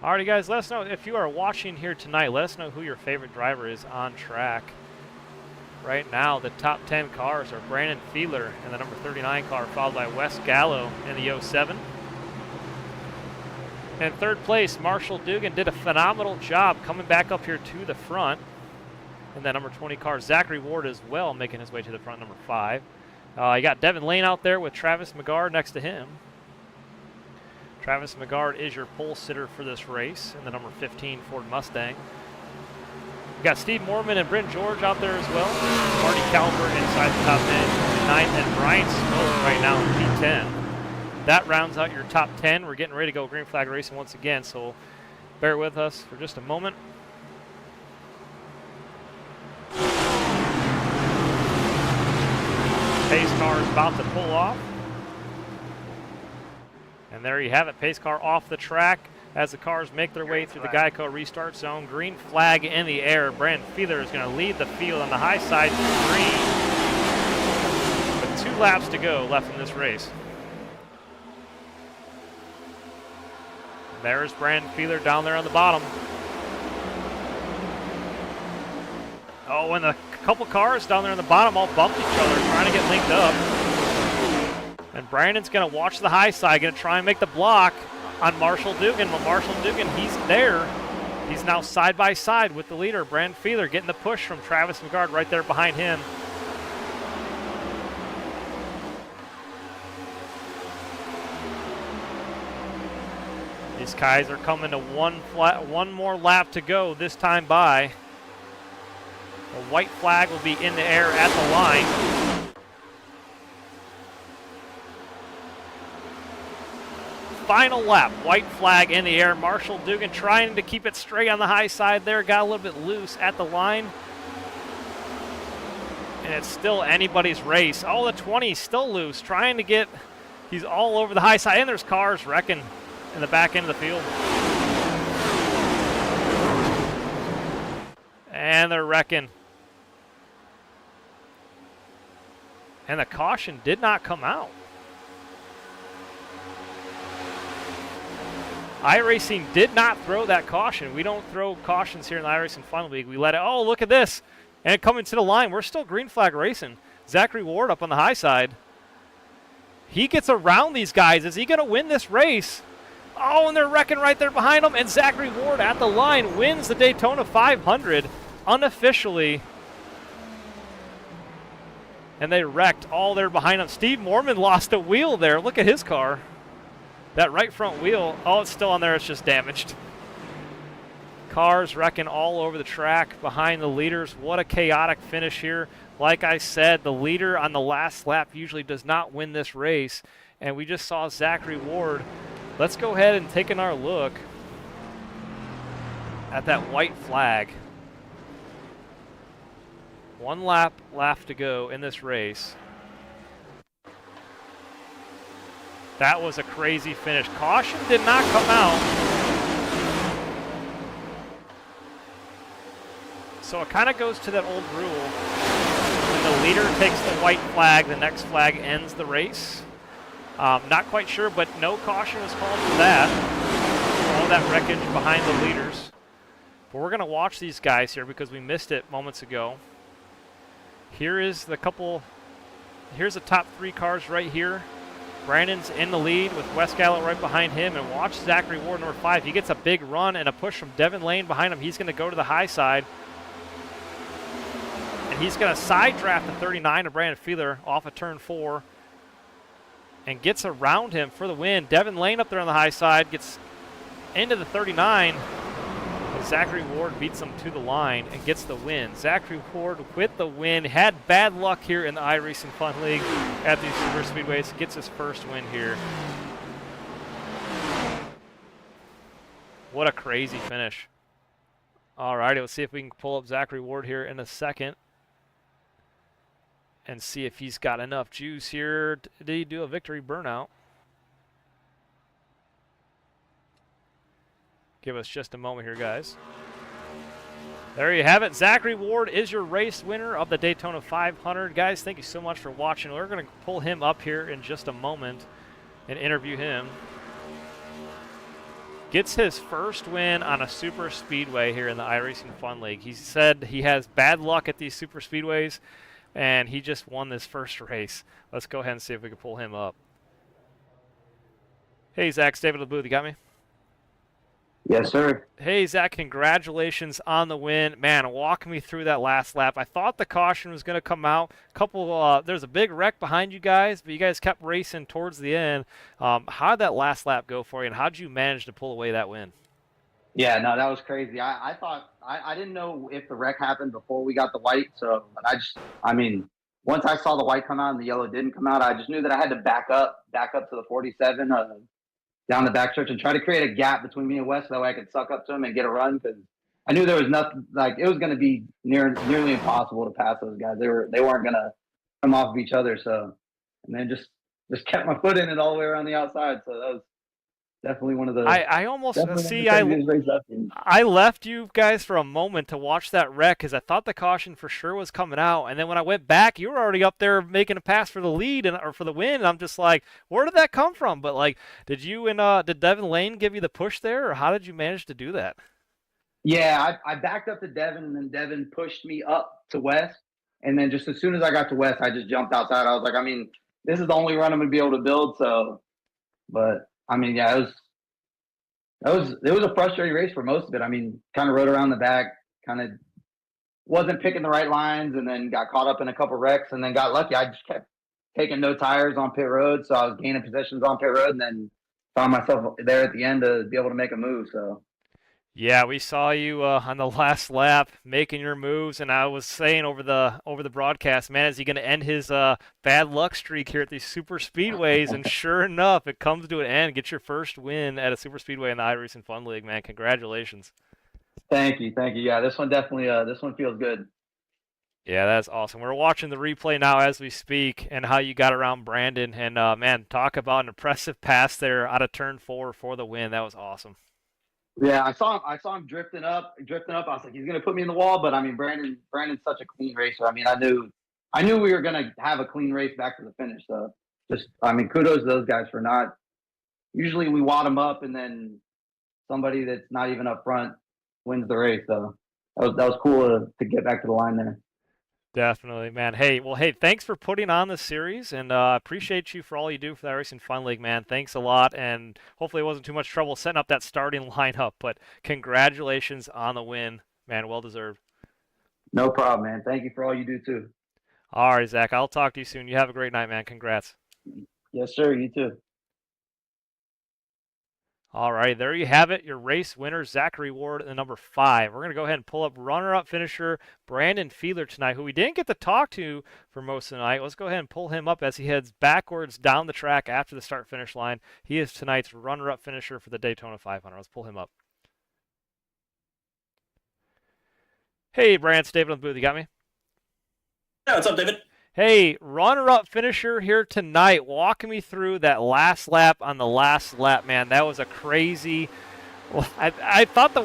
Alrighty, guys, let us know if you are watching here tonight. Let us know who your favorite driver is on track. Right now, the top 10 cars are Brandon Fiedler in the number 39 car, followed by Wes Gallo in the 07. In third place, Marshall Dugan did a phenomenal job coming back up here to the front. In that number 20 car, Zachary Ward as well, making his way to the front, number 5. You got Devin Lane out there with Travis McGard next to him. Travis McGard is your pole sitter for this race in the number 15 Ford Mustang. You got Steve Mormon and Brent George out there as well. Marty Calvert inside the top 10, 9th, and Brian Smoke right now in P10. That rounds out your top 10. We're getting ready to go green flag racing once again, so bear with us for just a moment. pace car is about to pull off. And there you have it, pace car off the track as the cars make their way through the Geico restart zone. Green flag in the air. Brandon Fiedler is going to lead the field on the high side green. With 2 laps to go left in this race. There's Brandon Fiedler down there on the bottom. Oh, and a couple cars down there on the bottom all bumped each other, trying to get linked up. And Brandon's going to watch the high side, going to try and make the block on Marshall Dugan. But Marshall Dugan, he's there. He's now side by side with the leader, Brandon Fiedler, getting the push from Travis McGard right there behind him. These guys are coming to one more lap to go this time by. The white flag will be in the air at the line. Final lap, white flag in the air. Marshall Dugan trying to keep it straight on the high side there. Got a little bit loose at the line. And it's still anybody's race. Oh, the 20 is still loose, trying to get, he's all over the high side. And there's cars wrecking in the back end of the field. And they're wrecking. And the caution did not come out. iRacing did not throw that caution. We don't throw cautions here in the iRacing Fun League. We let it, oh, look at this. And coming to the line, we're still green flag racing. Zachary Ward up on the high side. He gets around these guys. Is he going to win this race? Oh, and they're wrecking right there behind him. And Zachary Ward at the line wins the Daytona 500 unofficially. And they wrecked all there behind him. Steve Mormon lost a wheel there. Look at his car. That right front wheel, oh, it's still on there. It's just damaged. Cars wrecking all over the track behind the leaders. What a chaotic finish here. Like I said, the leader on the last lap usually does not win this race. And we just saw Zachary Ward. Let's go ahead and take another look at that white flag. One lap left to go in this race. That was a crazy finish. Caution did not come out. So it kind of goes to that old rule. When the leader takes the white flag, the next flag ends the race. Not quite sure, but no caution was called for that. All that wreckage behind the leaders. But we're going to watch these guys here because we missed it moments ago. Here is the couple, here's the top 3 cars right here. Brandon's in the lead with Wes Gallo right behind him, and watch Zachary Ward, number 5. He gets a big run and a push from Devin Lane behind him. He's going to go to the high side. And he's going to side draft the 39 of Brandon Fiedler off of turn 4 and gets around him for the win. Devin Lane up there on the high side gets into the 39. But Zachary Ward beats him to the line and gets the win. Zachary Ward with the win. Had bad luck here in the iRacing Fun League at these super speedways. Gets his first win here. What a crazy finish. All righty, let's see if we can pull up Zachary Ward here in a second and see if he's got enough juice here. Did he do a victory burnout? Give us just a moment here, guys. There you have it. Zachary Ward is your race winner of the Daytona 500. Guys, thank you so much for watching. We're going to pull him up here in just a moment and interview him. Gets his first win on a super speedway here in the iRacing Fun League. He said he has bad luck at these super speedways, and he just won this first race. Let's go ahead and see if we can pull him up. Hey, Zach, it's David LeBooth. You got me? Yes, sir. Hey, Zach, congratulations on the win. Man, walk me through that last lap. I thought the caution was going to come out. There's a big wreck behind you guys, but you guys kept racing towards the end. How did that last lap go for you, and how did you manage to pull away that win? Yeah, no, that was crazy. I thought I didn't know if the wreck happened before we got the white. So once I saw the white come out and the yellow didn't come out, I just knew that I had to back up to the 47 down the backstretch and try to create a gap between me and Wes so that way I could suck up to him and get a run, because I knew there was nothing, like it was going to be nearly impossible to pass those guys. They weren't going to come off of each other. So, and then just kept my foot in it all the way around the outside. So that was definitely one of the I almost definitely one of see the craziest races I've seen. I left you guys for a moment to watch that wreck because I thought the caution for sure was coming out, and then when I went back, you were already up there making a pass for the lead or for the win. And I'm just like, where did that come from? But like, did you and did Devin Lane give you the push there, or how did you manage to do that? Yeah, I backed up to Devin, and then Devin pushed me up to West. And then just as soon as I got to West, I just jumped outside. I was like, I mean, this is the only run I'm going to be able to build. So, but I mean, yeah, it was a frustrating race for most of it. I mean, kind of rode around the back, kind of wasn't picking the right lines, and then got caught up in a couple wrecks, and then got lucky. I just kept taking no tires on pit road, so I was gaining positions on pit road, and then found myself there at the end to be able to make a move. So. Yeah, we saw you on the last lap making your moves, and I was saying over the broadcast, man, is he going to end his bad luck streak here at these super speedways? And sure enough, it comes to an end. Get your first win at a super speedway in the iRacing Fun League, man. Congratulations. Thank you. Yeah, this one definitely this one feels good. Yeah, that's awesome. We're watching the replay now as we speak, and how you got around Brandon, and man, talk about an impressive pass there out of turn 4 for the win. That was awesome. Yeah, I saw him drifting up. I was like, he's gonna put me in the wall. But I mean, Brandon's such a clean racer. I mean, I knew we were gonna have a clean race back to the finish. So I mean, kudos to those guys for not. Usually we wad them up, and then somebody that's not even up front wins the race. So that was cool to get back to the line there. Definitely, man. Hey, thanks for putting on the series, and appreciate you for all you do for the Racing Fun League, man. Thanks a lot, and hopefully it wasn't too much trouble setting up that starting lineup, but congratulations on the win, man. Well deserved. No problem, man. Thank you for all you do, too. All right, Zach, I'll talk to you soon. You have a great night, man. Congrats. Yes, sir. You too. All right, there you have it. Your race winner, Zachary Ward, the number 5. We're going to go ahead and pull up runner-up finisher Brandon Fiedler tonight, who we didn't get to talk to for most of the night. Let's go ahead and pull him up as he heads backwards down the track after the start-finish line. He is tonight's runner-up finisher for the Daytona 500. Let's pull him up. Hey, Brand, it's David on the booth. You got me? Yeah, what's up, David? Hey, runner-up finisher here tonight. Walking me through that last lap on the last lap, man. That was a crazy. Well, I thought the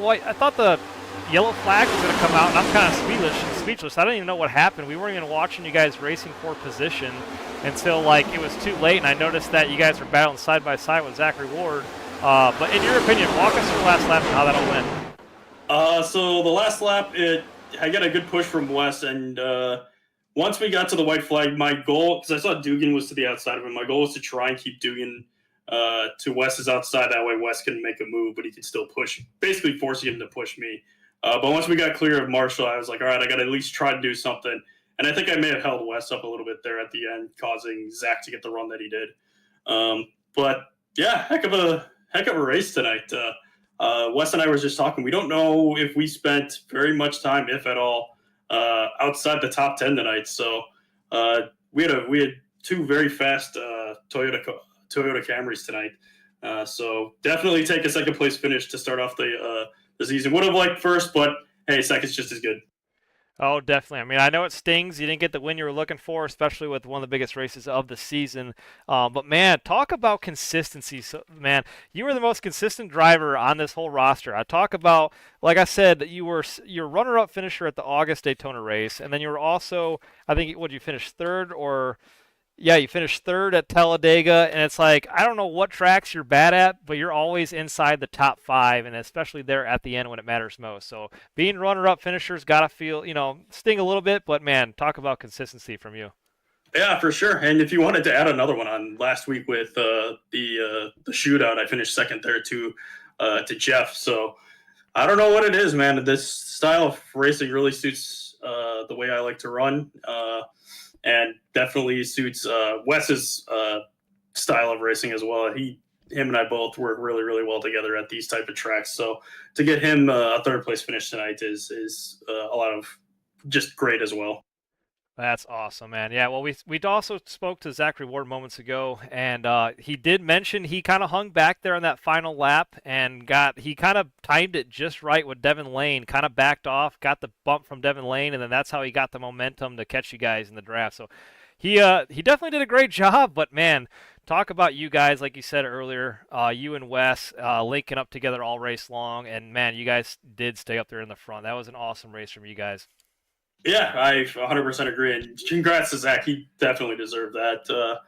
yellow flag was going to come out, and I'm kind of speechless. I don't even know what happened. We weren't even watching you guys racing for position until like it was too late, and I noticed that you guys were battling side by side with Zachary Ward. But in your opinion, walk us through the last lap and how that all went. So the last lap, I got a good push from Wes, and once we got to the white flag, my goal, because I saw Dugan was to the outside of him, my goal was to try and keep Dugan to Wes's outside. That way Wes couldn't make a move, but he could still push, basically forcing him to push me. But once we got clear of Marshall, I was like, all right, I got to at least try to do something. And I think I may have held Wes up a little bit there at the end, causing Zach to get the run that he did. But yeah, heck of a race tonight. Wes and I were just talking. We don't know if we spent very much time, if at all, outside the top 10 tonight. So we had 2 very fast Toyota Camrys tonight. So definitely take a second place finish to start off the season. Would have liked first, but hey, second's just as good. Oh, definitely. I mean, I know it stings. You didn't get the win you were looking for, especially with one of the biggest races of the season. But, man, talk about consistency. So, man, you were the most consistent driver on this whole roster. I talk about, like I said, that you're runner-up finisher at the August Daytona race, and then you were also, I think, you finish third or – yeah, you finished third at Talladega, and it's like, I don't know what tracks you're bad at, but you're always inside the top 5, and especially there at the end when it matters most. So being runner-up finisher's got to feel, sting a little bit, but, man, talk about consistency from you. Yeah, for sure. And if you wanted to add another one on last week with the shootout, I finished second there to Jeff. So I don't know what it is, man. This style of racing really suits the way I like to run. And definitely suits Wes's style of racing as well. Him and I both work really, really well together at these type of tracks. So to get him a third place finish tonight is a lot of just great as well. That's awesome, man. Yeah, well, we also spoke to Zachary Ward moments ago, and he did mention he kind of hung back there on that final lap and he kind of timed it just right with Devin Lane, kind of backed off, got the bump from Devin Lane, and then that's how he got the momentum to catch you guys in the draft. So he definitely did a great job. But man, talk about you guys, like you said earlier, you and Wes linking up together all race long, and man, you guys did stay up there in the front. That was an awesome race from you guys. Yeah, I 100% agree. And congrats to Zach. He definitely deserved that.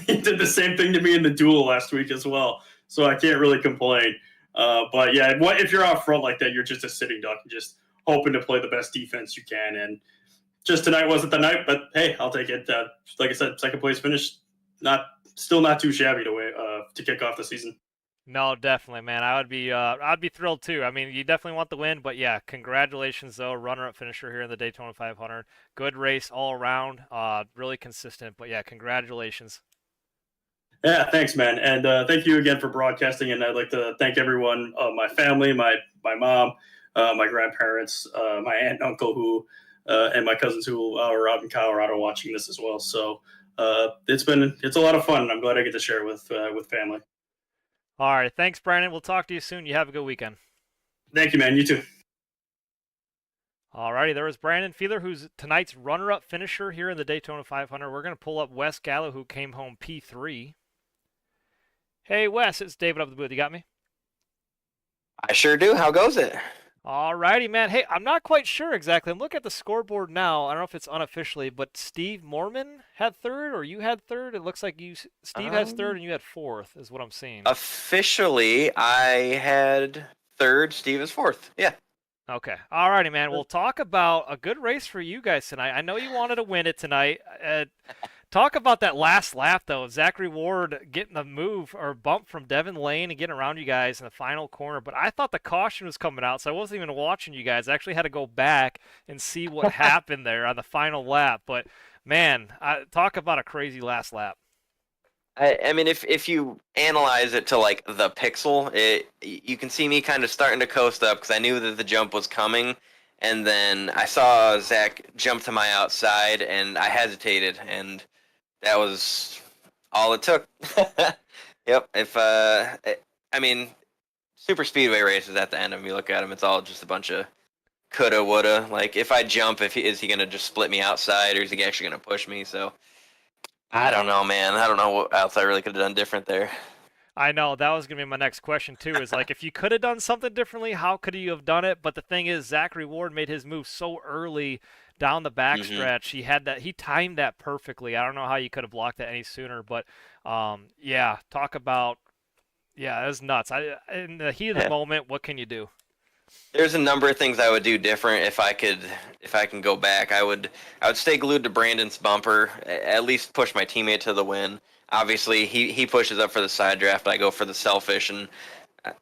He did the same thing to me in the duel last week as well. So I can't really complain. But yeah, if you're out front like that, you're just a sitting duck and just hoping to play the best defense you can. And just tonight wasn't the night, but hey, I'll take it. Like I said, second place finish, still not too shabby to kick off the season. No, definitely, man. I'd be thrilled too. I mean, you definitely want the win, but yeah, congratulations though, runner-up finisher here in the Daytona 500. Good race all around, really consistent. But yeah, congratulations. Yeah, thanks, man, and thank you again for broadcasting. And I'd like to thank everyone, my family, my mom, my grandparents, my aunt and uncle, and my cousins who are out in Colorado watching this as well. So it's a lot of fun, and I'm glad I get to share with family. All right, thanks, Brandon. We'll talk to you soon. You have a good weekend. Thank you, man. You too. All righty, there was Brandon Feeler, who's tonight's runner-up finisher here in the Daytona 500. We're going to pull up Wes Gallo, who came home P3. Hey, Wes, it's David up the booth. You got me? I sure do. How goes it? All righty, man. Hey, I'm not quite sure exactly. I'm looking at the scoreboard now. I don't know if it's unofficially, but Steve Mormon had third, or you had third. It looks like Steve has third and you had fourth, is what I'm seeing. Officially, I had third. Steve is fourth. Yeah. Okay. All righty, man. We'll talk about a good race for you guys tonight. I know you wanted to win it tonight. Talk about that last lap, though. Zachary Ward getting the move or bump from Devin Lane and getting around you guys in the final corner. But I thought the caution was coming out, so I wasn't even watching you guys. I actually had to go back and see what happened there on the final lap. But, man, talk about a crazy last lap. I mean, if you analyze it to like the pixel, you can see me kind of starting to coast up because I knew that the jump was coming, and then I saw Zach jump to my outside, and I hesitated, and that was all it took. Yep. I mean, super speedway races at the end of them, you look at them, it's all just a bunch of coulda, woulda. Like if I jump, is he gonna just split me outside, or is he actually gonna push me? So. I don't know, man. I don't know what else I really could have done different there. I know. That was going to be my next question, too, is like, if you could have done something differently, how could you have done it? But the thing is, Zachary Ward made his move so early down the backstretch. He timed that perfectly. I don't know how you could have blocked that any sooner. But, yeah, talk about, yeah, it was nuts. In the heat of the moment, what can you do? There's a number of things I would do different if I can go back. I would stay glued to Brandon's bumper, at least push my teammate to the win. Obviously, he pushes up for the side draft. I go for the selfish, and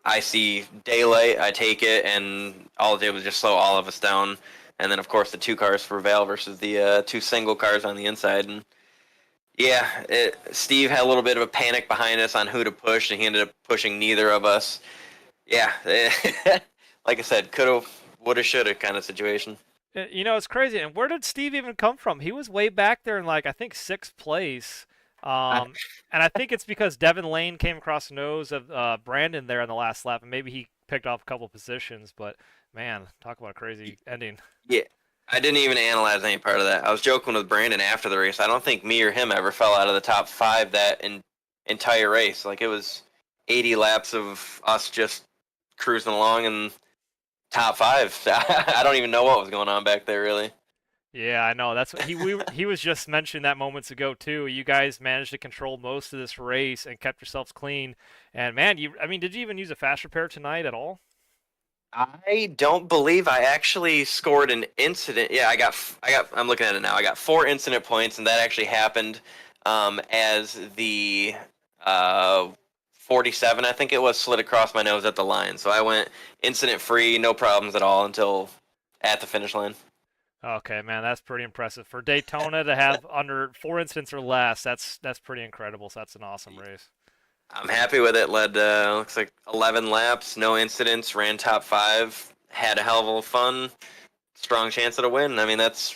I see daylight. I take it, and all it did was just slow all of us down. And then, of course, the 2 cars for Val versus the 2 single cars on the inside. And yeah, Steve had a little bit of a panic behind us on who to push, and he ended up pushing neither of us. Yeah. Like I said, coulda, woulda, shoulda kind of situation. You know, it's crazy. And where did Steve even come from? He was way back there in, like, I think 6th place. And I think it's because Devin Lane came across the nose of Brandon there in the last lap, and maybe he picked off a couple positions. But, man, talk about a crazy ending. Yeah, I didn't even analyze any part of that. I was joking with Brandon after the race. I don't think me or him ever fell out of the top 5 that entire race. Like, it was 80 laps of us just cruising along and top 5. I don't even know what was going on back there, really. Yeah, I know. That's what he was just mentioning that moments ago too. You guys managed to control most of this race and kept yourselves clean. And man, did you even use a fast repair tonight at all? I don't believe I actually scored an incident. Yeah, I'm looking at it now. I got 4 incident points, and that actually happened as the 47, I think it was, slid across my nose at the line. So I went incident-free, no problems at all until at the finish line. Okay, man, that's pretty impressive. For Daytona to have under 4 incidents or less, that's pretty incredible. So that's an awesome race. I'm happy with it. Led, looks like 11 laps, no incidents, ran top 5, had a hell of a fun, strong chance at a win. I mean, that's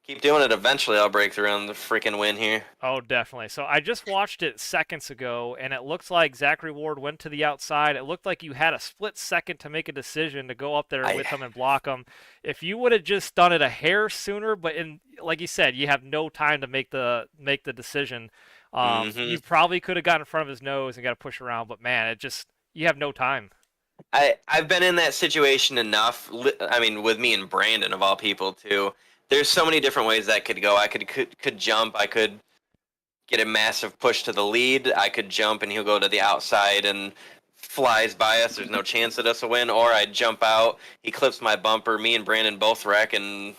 Keep doing it. Eventually, I'll break through on the freaking win here. Oh, definitely. So I just watched it seconds ago, and it looks like Zachary Ward went to the outside. It looked like you had a split second to make a decision to go up there with him and block him. If you would have just done it a hair sooner, but like you said, you have no time to make the decision. You probably could have gotten in front of his nose and got to push around, but man, you have no time. I've been in that situation enough. I mean, with me and Brandon of all people too. There's so many different ways that could go. I could jump. I could get a massive push to the lead. I could jump and he'll go to the outside and flies by us. There's no chance at us a win. Or I jump out. He clips my bumper. Me and Brandon both wreck, and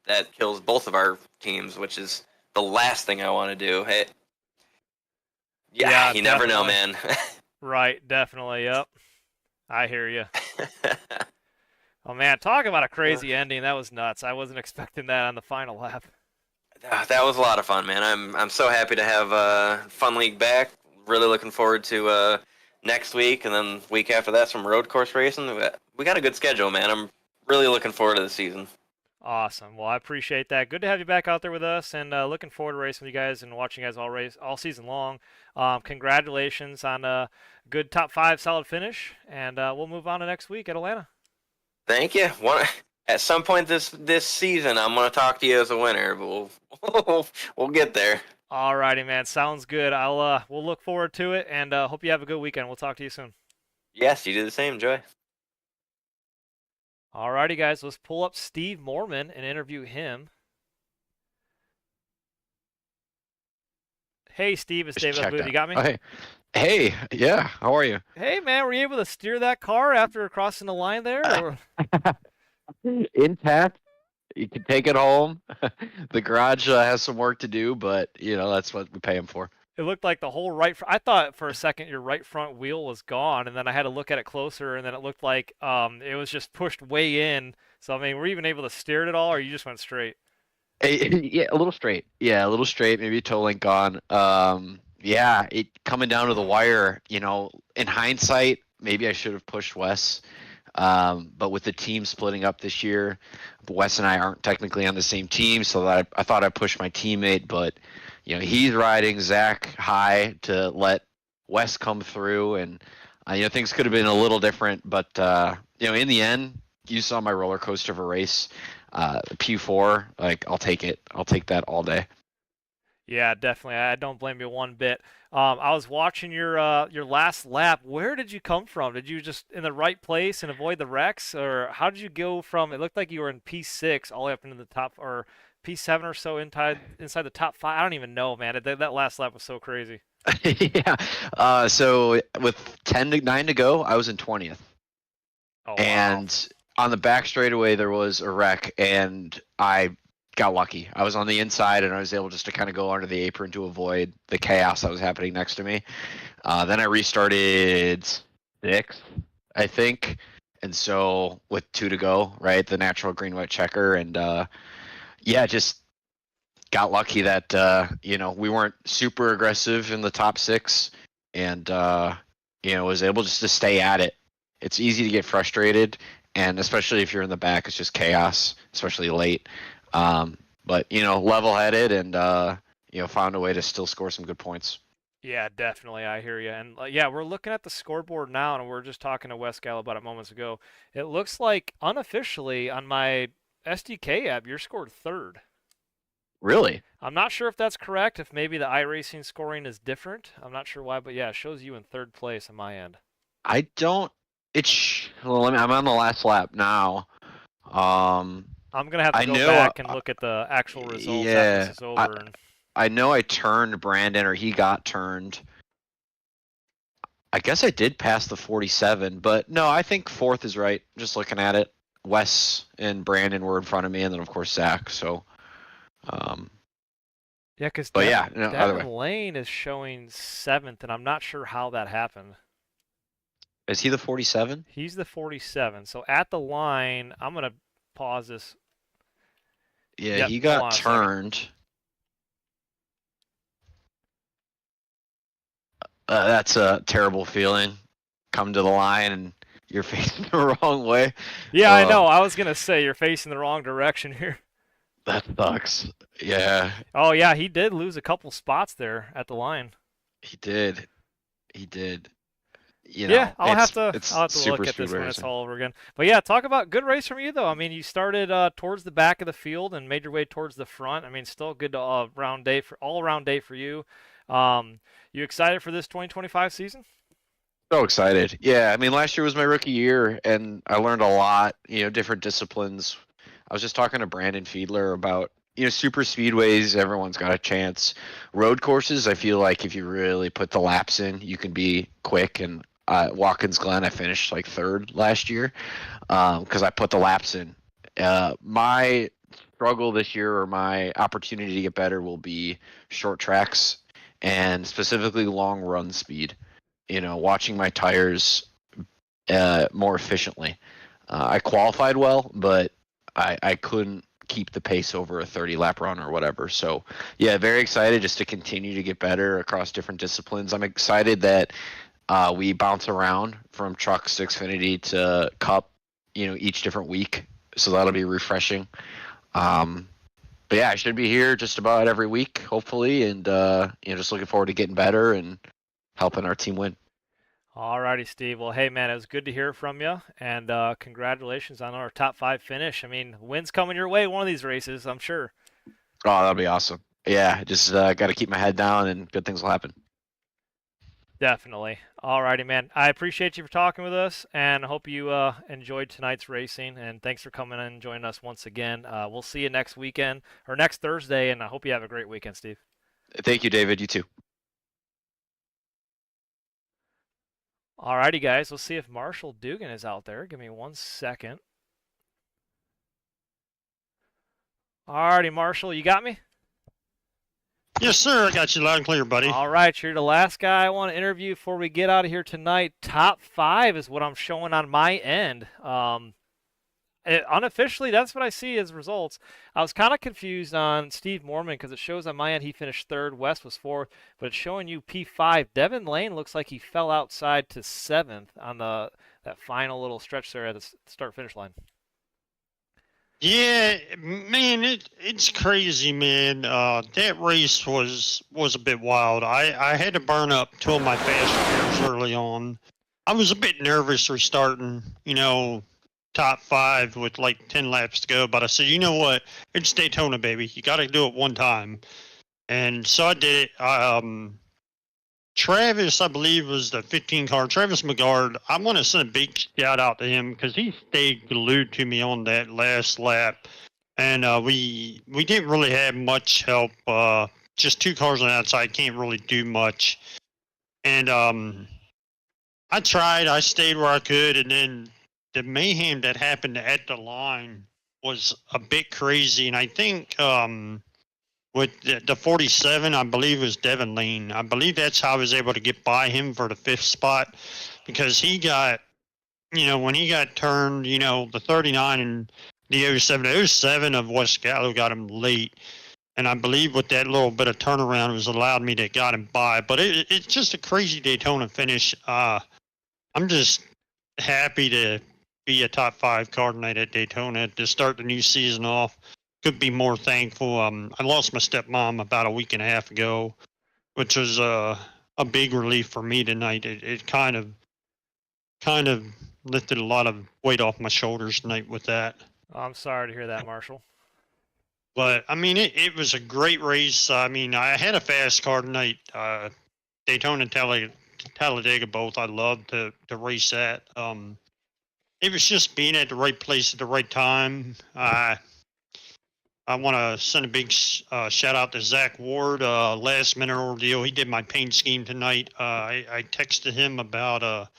that kills both of our teams, which is the last thing I want to do. Hey, yeah, you never know, man. Right, definitely. Yep, I hear you. Oh man, talk about a crazy ending. That was nuts. I wasn't expecting that on the final lap. That was a lot of fun, man. I'm so happy to have Fun League back. Really looking forward to next week, and then week after that some road course racing. We got a good schedule, man. I'm really looking forward to the season. Awesome. Well, I appreciate that. Good to have you back out there with us, and looking forward to racing with you guys and watching you guys all season long. Congratulations on a good top 5 solid finish, and we'll move on to next week at Atlanta. Thank you. At some point this season, I'm gonna talk to you as a winner, but we'll get there. All righty, man. Sounds good. We'll look forward to it, and hope you have a good weekend. We'll talk to you soon. Yes, you do the same, Joy. All righty, guys. Let's pull up Steve Mormon and interview him. Hey, Steve. It's David Booth. You got me? Oh, hey. Yeah. How are you? Hey, man. Were you able to steer that car after crossing the line there? Intact. You can take it home. The garage has some work to do, but that's what we pay him for. It looked like the whole I thought for a second your right front wheel was gone, and then I had to look at it closer, and then it looked like it was just pushed way in. So I mean, were you even able to steer it at all, or you just went straight? Yeah, a little straight. Yeah, a little straight. Maybe a toe link gone. Yeah, it coming down to the wire. In hindsight, maybe I should have pushed Wes. But with the team splitting up this year, Wes and I aren't technically on the same team, so that I thought I'd push my teammate, but he's riding Zach high to let Wes come through, and things could have been a little different, but in the end, you saw my roller coaster of a race. P4, I'll take it. I'll take that all day. Yeah, definitely. I don't blame you one bit. I was watching your last lap. Where did you come from? Did you just in the right place and avoid the wrecks, or how did you go from? It looked like you were in P6 all the way up into the top, or P7 or so inside the top 5. I don't even know, man. That last lap was so crazy. Yeah. So with 9 to go, I was in 20th. Oh, wow. And on the back straightaway, there was a wreck, and I got lucky. I was on the inside, and I was able just to kind of go under the apron to avoid the chaos that was happening next to me. Then I restarted 6th, I think. And so with 2 to go, right, the natural green-white checker, and just got lucky that we weren't super aggressive in the top 6, and was able just to stay at it. It's easy to get frustrated, and especially if you're in the back, it's just chaos, especially late. But level-headed, and found a way to still score some good points. Yeah, definitely. I hear you. And we're looking at the scoreboard now, and we're just talking to Wes Gallo about it moments ago. It looks like unofficially on my SDK app, you're scored 3rd. Really? I'm not sure if that's correct. If maybe the iRacing scoring is different. I'm not sure why, but yeah, it shows you in 3rd place on my end. I don't. I'm on the last lap now. I'm gonna have to go back and look at the actual results after this is over. I know I turned Brandon, or he got turned. I guess I did pass the 47, but no, I think 4th is right. Just looking at it, Wes and Brandon were in front of me, and then of course Zach. So, because Devin Lane is showing 7th, and I'm not sure how that happened. Is he the 47? He's the 47. So at the line, I'm gonna pause this. Yeah, he got turned. That's a terrible feeling. Come to the line and you're facing the wrong way. Yeah, I know. I was gonna say you're facing the wrong direction here. That sucks. Yeah, Oh yeah, he did lose a couple spots there at the line. he did. He did. You Yeah, know, I'll have it's to super look at speed this when it's racing. all over again. But yeah, talk about good race from you though. I mean, you started towards the back of the field and made your way towards the front. I mean, still a good round day for all around day for you. You excited for this 2025 season? So excited. Yeah, I mean, last year was my rookie year, and I learned a lot. Different disciplines. I was just talking to Brandon Fiedler about super speedways. Everyone's got a chance. Road courses, I feel like if you really put the laps in, you can be quick. And Watkins Glen, I finished like third last year because I put the laps in. My struggle this year, or my opportunity to get better, will be short tracks and specifically long run speed. Watching my tires more efficiently. I qualified well, but I couldn't keep the pace over a 30 lap run or whatever. So, yeah, very excited just to continue to get better across different disciplines. I'm excited that we bounce around from trucks to Xfinity to Cup, each different week. So that'll be refreshing. But yeah, I should be here just about every week, hopefully, and just looking forward to getting better and helping our team win. Alrighty, Steve. Well, hey man, it was good to hear from you, and congratulations on our top 5 finish. I mean, wins coming your way one of these races, I'm sure. Oh, that'll be awesome. Yeah, just got to keep my head down, and good things will happen. Definitely. Alrighty, man. I appreciate you for talking with us, and I hope you enjoyed tonight's racing. And thanks for coming and joining us once again. We'll see you next weekend or next Thursday, and I hope you have a great weekend, Steve. Thank you, David. You too. Alrighty, guys. Let's see if Marshall Dugan is out there. Give me 1 second. Alrighty, Marshall, you got me? Yes, sir. I got you loud and clear, buddy. All right, you're the last guy I want to interview before we get out of here tonight. Top 5 is what I'm showing on my end. Unofficially, that's what I see as results. I was kind of confused on Steve Mormon because it shows on my end he finished 3rd, West was 4th, but it's showing you P5. Devin Lane looks like he fell outside to 7th on that final little stretch there at the start-finish line. Yeah, man, it's crazy, man. That race was a bit wild. I had to burn up 2 of my fast pairs early on. I was a bit nervous restarting, top 5 with like 10 laps to go, but I said, you know what? It's Daytona, baby. You got to do it one time. And so I did it. Travis, I believe, was the 15 car. Travis McGard, I want to send a big shout out to him because he stayed glued to me on that last lap. And we didn't really have much help. Just 2 cars on the outside can't really do much. And I tried. I stayed where I could. And then the mayhem that happened at the line was a bit crazy. And I think with the 47, I believe it was Devin Lane. I believe that's how I was able to get by him for the 5th spot because he got, when he got turned, the 39 and the 07 of West Gallo got him late. And I believe with that little bit of turnaround, it was allowed me to got him by. But it's just a crazy Daytona finish. I'm just happy to be a top 5 car tonight at Daytona to start the new season off. Could be more thankful. I lost my stepmom about a week and a half ago, which was a big relief for me tonight. It kind of lifted a lot of weight off my shoulders tonight with that. I'm sorry to hear that, Marshall. But I mean, it was a great race. I mean, I had a fast car tonight. Daytona and Talladega both. I love to race at. It was just being at the right place at the right time. I want to send a big shout out to Zach Ward. Last minute ordeal. He did my paint scheme tonight. I texted him about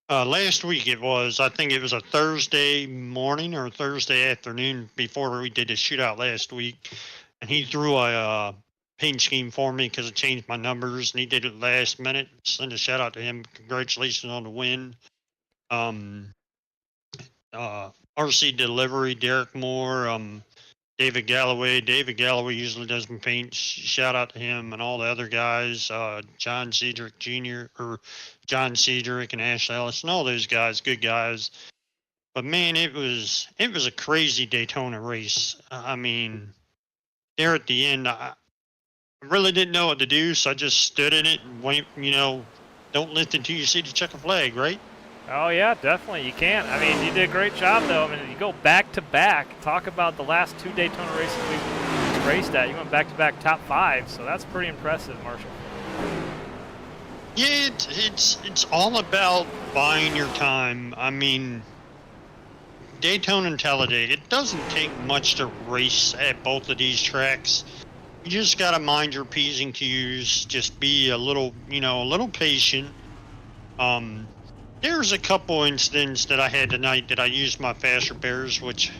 last week. I think it was a Thursday morning or Thursday afternoon before we did the shootout last week, and he threw a paint scheme for me because it changed my numbers, and he did it last minute. Send a shout out to him. Congratulations on the win. RC Delivery, Derek Moore. David Galloway. David Galloway usually does my paint. Shout out to him and all the other guys. John Cedric Jr. or John Cedric and Ash Ellis and all those guys, good guys. But man, it was a crazy Daytona race. I mean, there at the end, I really didn't know what to do, so I just stood in it and wait. Don't lift until you see the checkered flag, right? Oh yeah, definitely. You can't. I mean, you did a great job though. I mean, you go back to back. Talk about the last 2 Daytona races we've raced at. You went back to back top 5, so that's pretty impressive, Marshall. Yeah, it's all about buying your time. I mean, Daytona and Talladega, it doesn't take much to race at both of these tracks. You just gotta mind your P's and Q's. Just be a little patient. There's a couple incidents that I had tonight that I used my fast repairs, which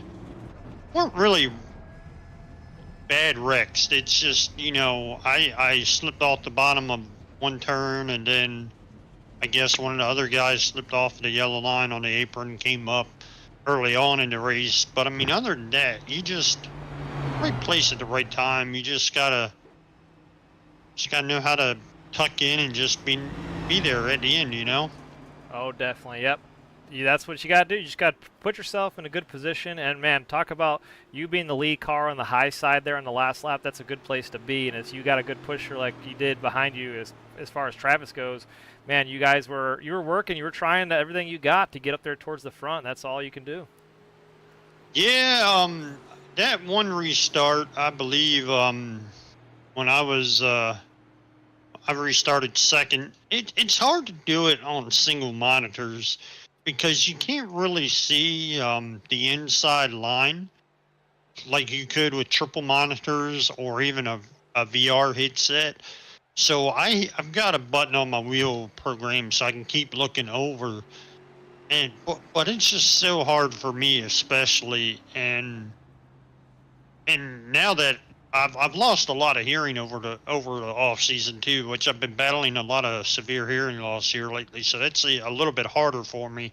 weren't really bad wrecks. It's just, I slipped off the bottom of one turn, and then I guess one of the other guys slipped off the yellow line on the apron and came up early on in the race. But I mean, other than that, you just right place at the right time. You just gotta know how to tuck in and just be there at the end, Oh, definitely. Yep. That's what you got to do. You just got to put yourself in a good position. And, man, talk about you being the lead car on the high side there on the last lap. That's a good place to be. And if you got a good pusher like you did behind you as far as Travis goes, man, you were working. You were trying everything you got to get up there towards the front. That's all you can do. Yeah, that one restart, I believe, when I restarted second. It's hard to do it on single monitors because you can't really see the inside line like you could with triple monitors or even a VR headset. So I've got a button on my wheel program so I can keep looking over, but it's just so hard for me, especially, and now that I've lost a lot of hearing over the off season too, which I've been battling a lot of severe hearing loss here lately. So that's a little bit harder for me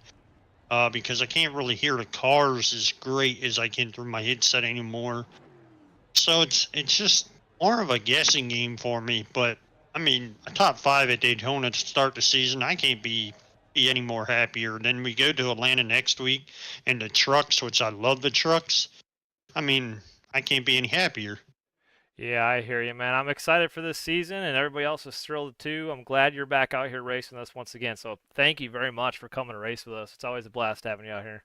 because I can't really hear the cars as great as I can through my headset anymore. So it's just more of a guessing game for me. But I mean, a top 5 at Daytona to start the season, I can't be any more happier. Then we go to Atlanta next week, and the trucks, which I love the trucks. I mean, I can't be any happier. Yeah, I hear you, man. I'm excited for this season, and everybody else is thrilled too. I'm glad you're back out here racing with us once again. So thank you very much for coming to race with us. It's always a blast having you out here.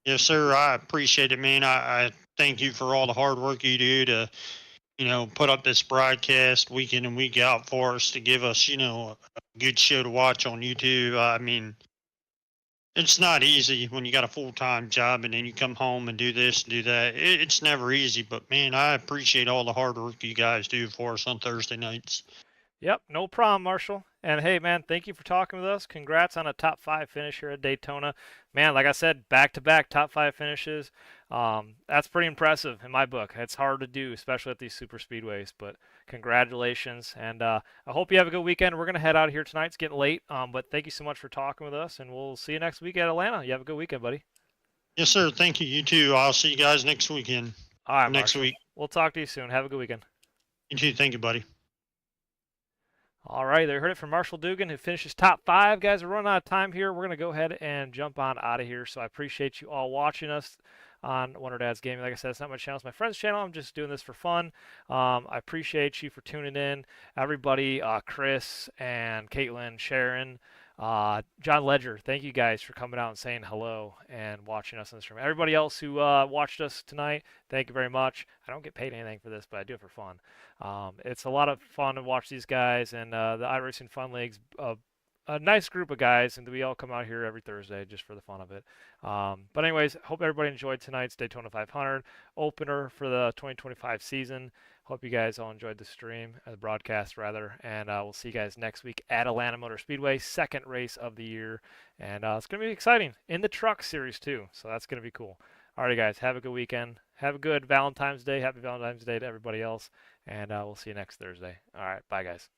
Yes, sir. I appreciate it, man. I thank you for all the hard work you do to, put up this broadcast week in and week out for us to give us, a good show to watch on YouTube. I mean, it's not easy when you got a full-time job and then you come home and do this and do that. It's never easy, but man, I appreciate all the hard work you guys do for us on Thursday nights. Yep, no problem, Marshall. And hey, man, thank you for talking with us. Congrats on a top 5 finish here at Daytona. Man, like I said, back-to-back top 5 finishes. That's pretty impressive in my book. It's hard to do, especially at these super speedways. But congratulations, and I hope you have a good weekend. We're gonna head out of here tonight. It's getting late, but thank you so much for talking with us, and we'll see you next week at Atlanta. You have a good weekend, buddy. Yes, sir. Thank you. You too. I'll see you guys next weekend. All right, next Marshall. week. We'll talk to you soon. Have a good weekend. You too. Thank you, buddy. All right, they heard it from Marshall Dugan, who finishes top 5. Guys, we're running out of time here. We're going to go ahead and jump on out of here. So I appreciate you all watching us on Wonder Dad's Gaming. Like I said, it's not my channel, it's my friend's channel. I'm just doing this for fun. I appreciate you for tuning in. Everybody, Chris and Caitlin, Sharon, John Ledger, thank you guys for coming out and saying hello and watching us on the stream. Everybody else who watched us tonight, thank you very much. I don't get paid anything for this, but I do it for fun. It's a lot of fun to watch these guys, and the iRacing Fun League's a nice group of guys, and we all come out here every Thursday just for the fun of it. But anyways, hope everybody enjoyed tonight's Daytona 500 opener for the 2025 season. Hope you guys all enjoyed the stream, the broadcast rather, and we'll see you guys next week at Atlanta Motor Speedway, second race of the year, and it's going to be exciting in the truck series too, so that's going to be cool. All right, guys, have a good weekend. Have a good Valentine's Day. Happy Valentine's Day to everybody else, and we'll see you next Thursday. All right, bye, guys.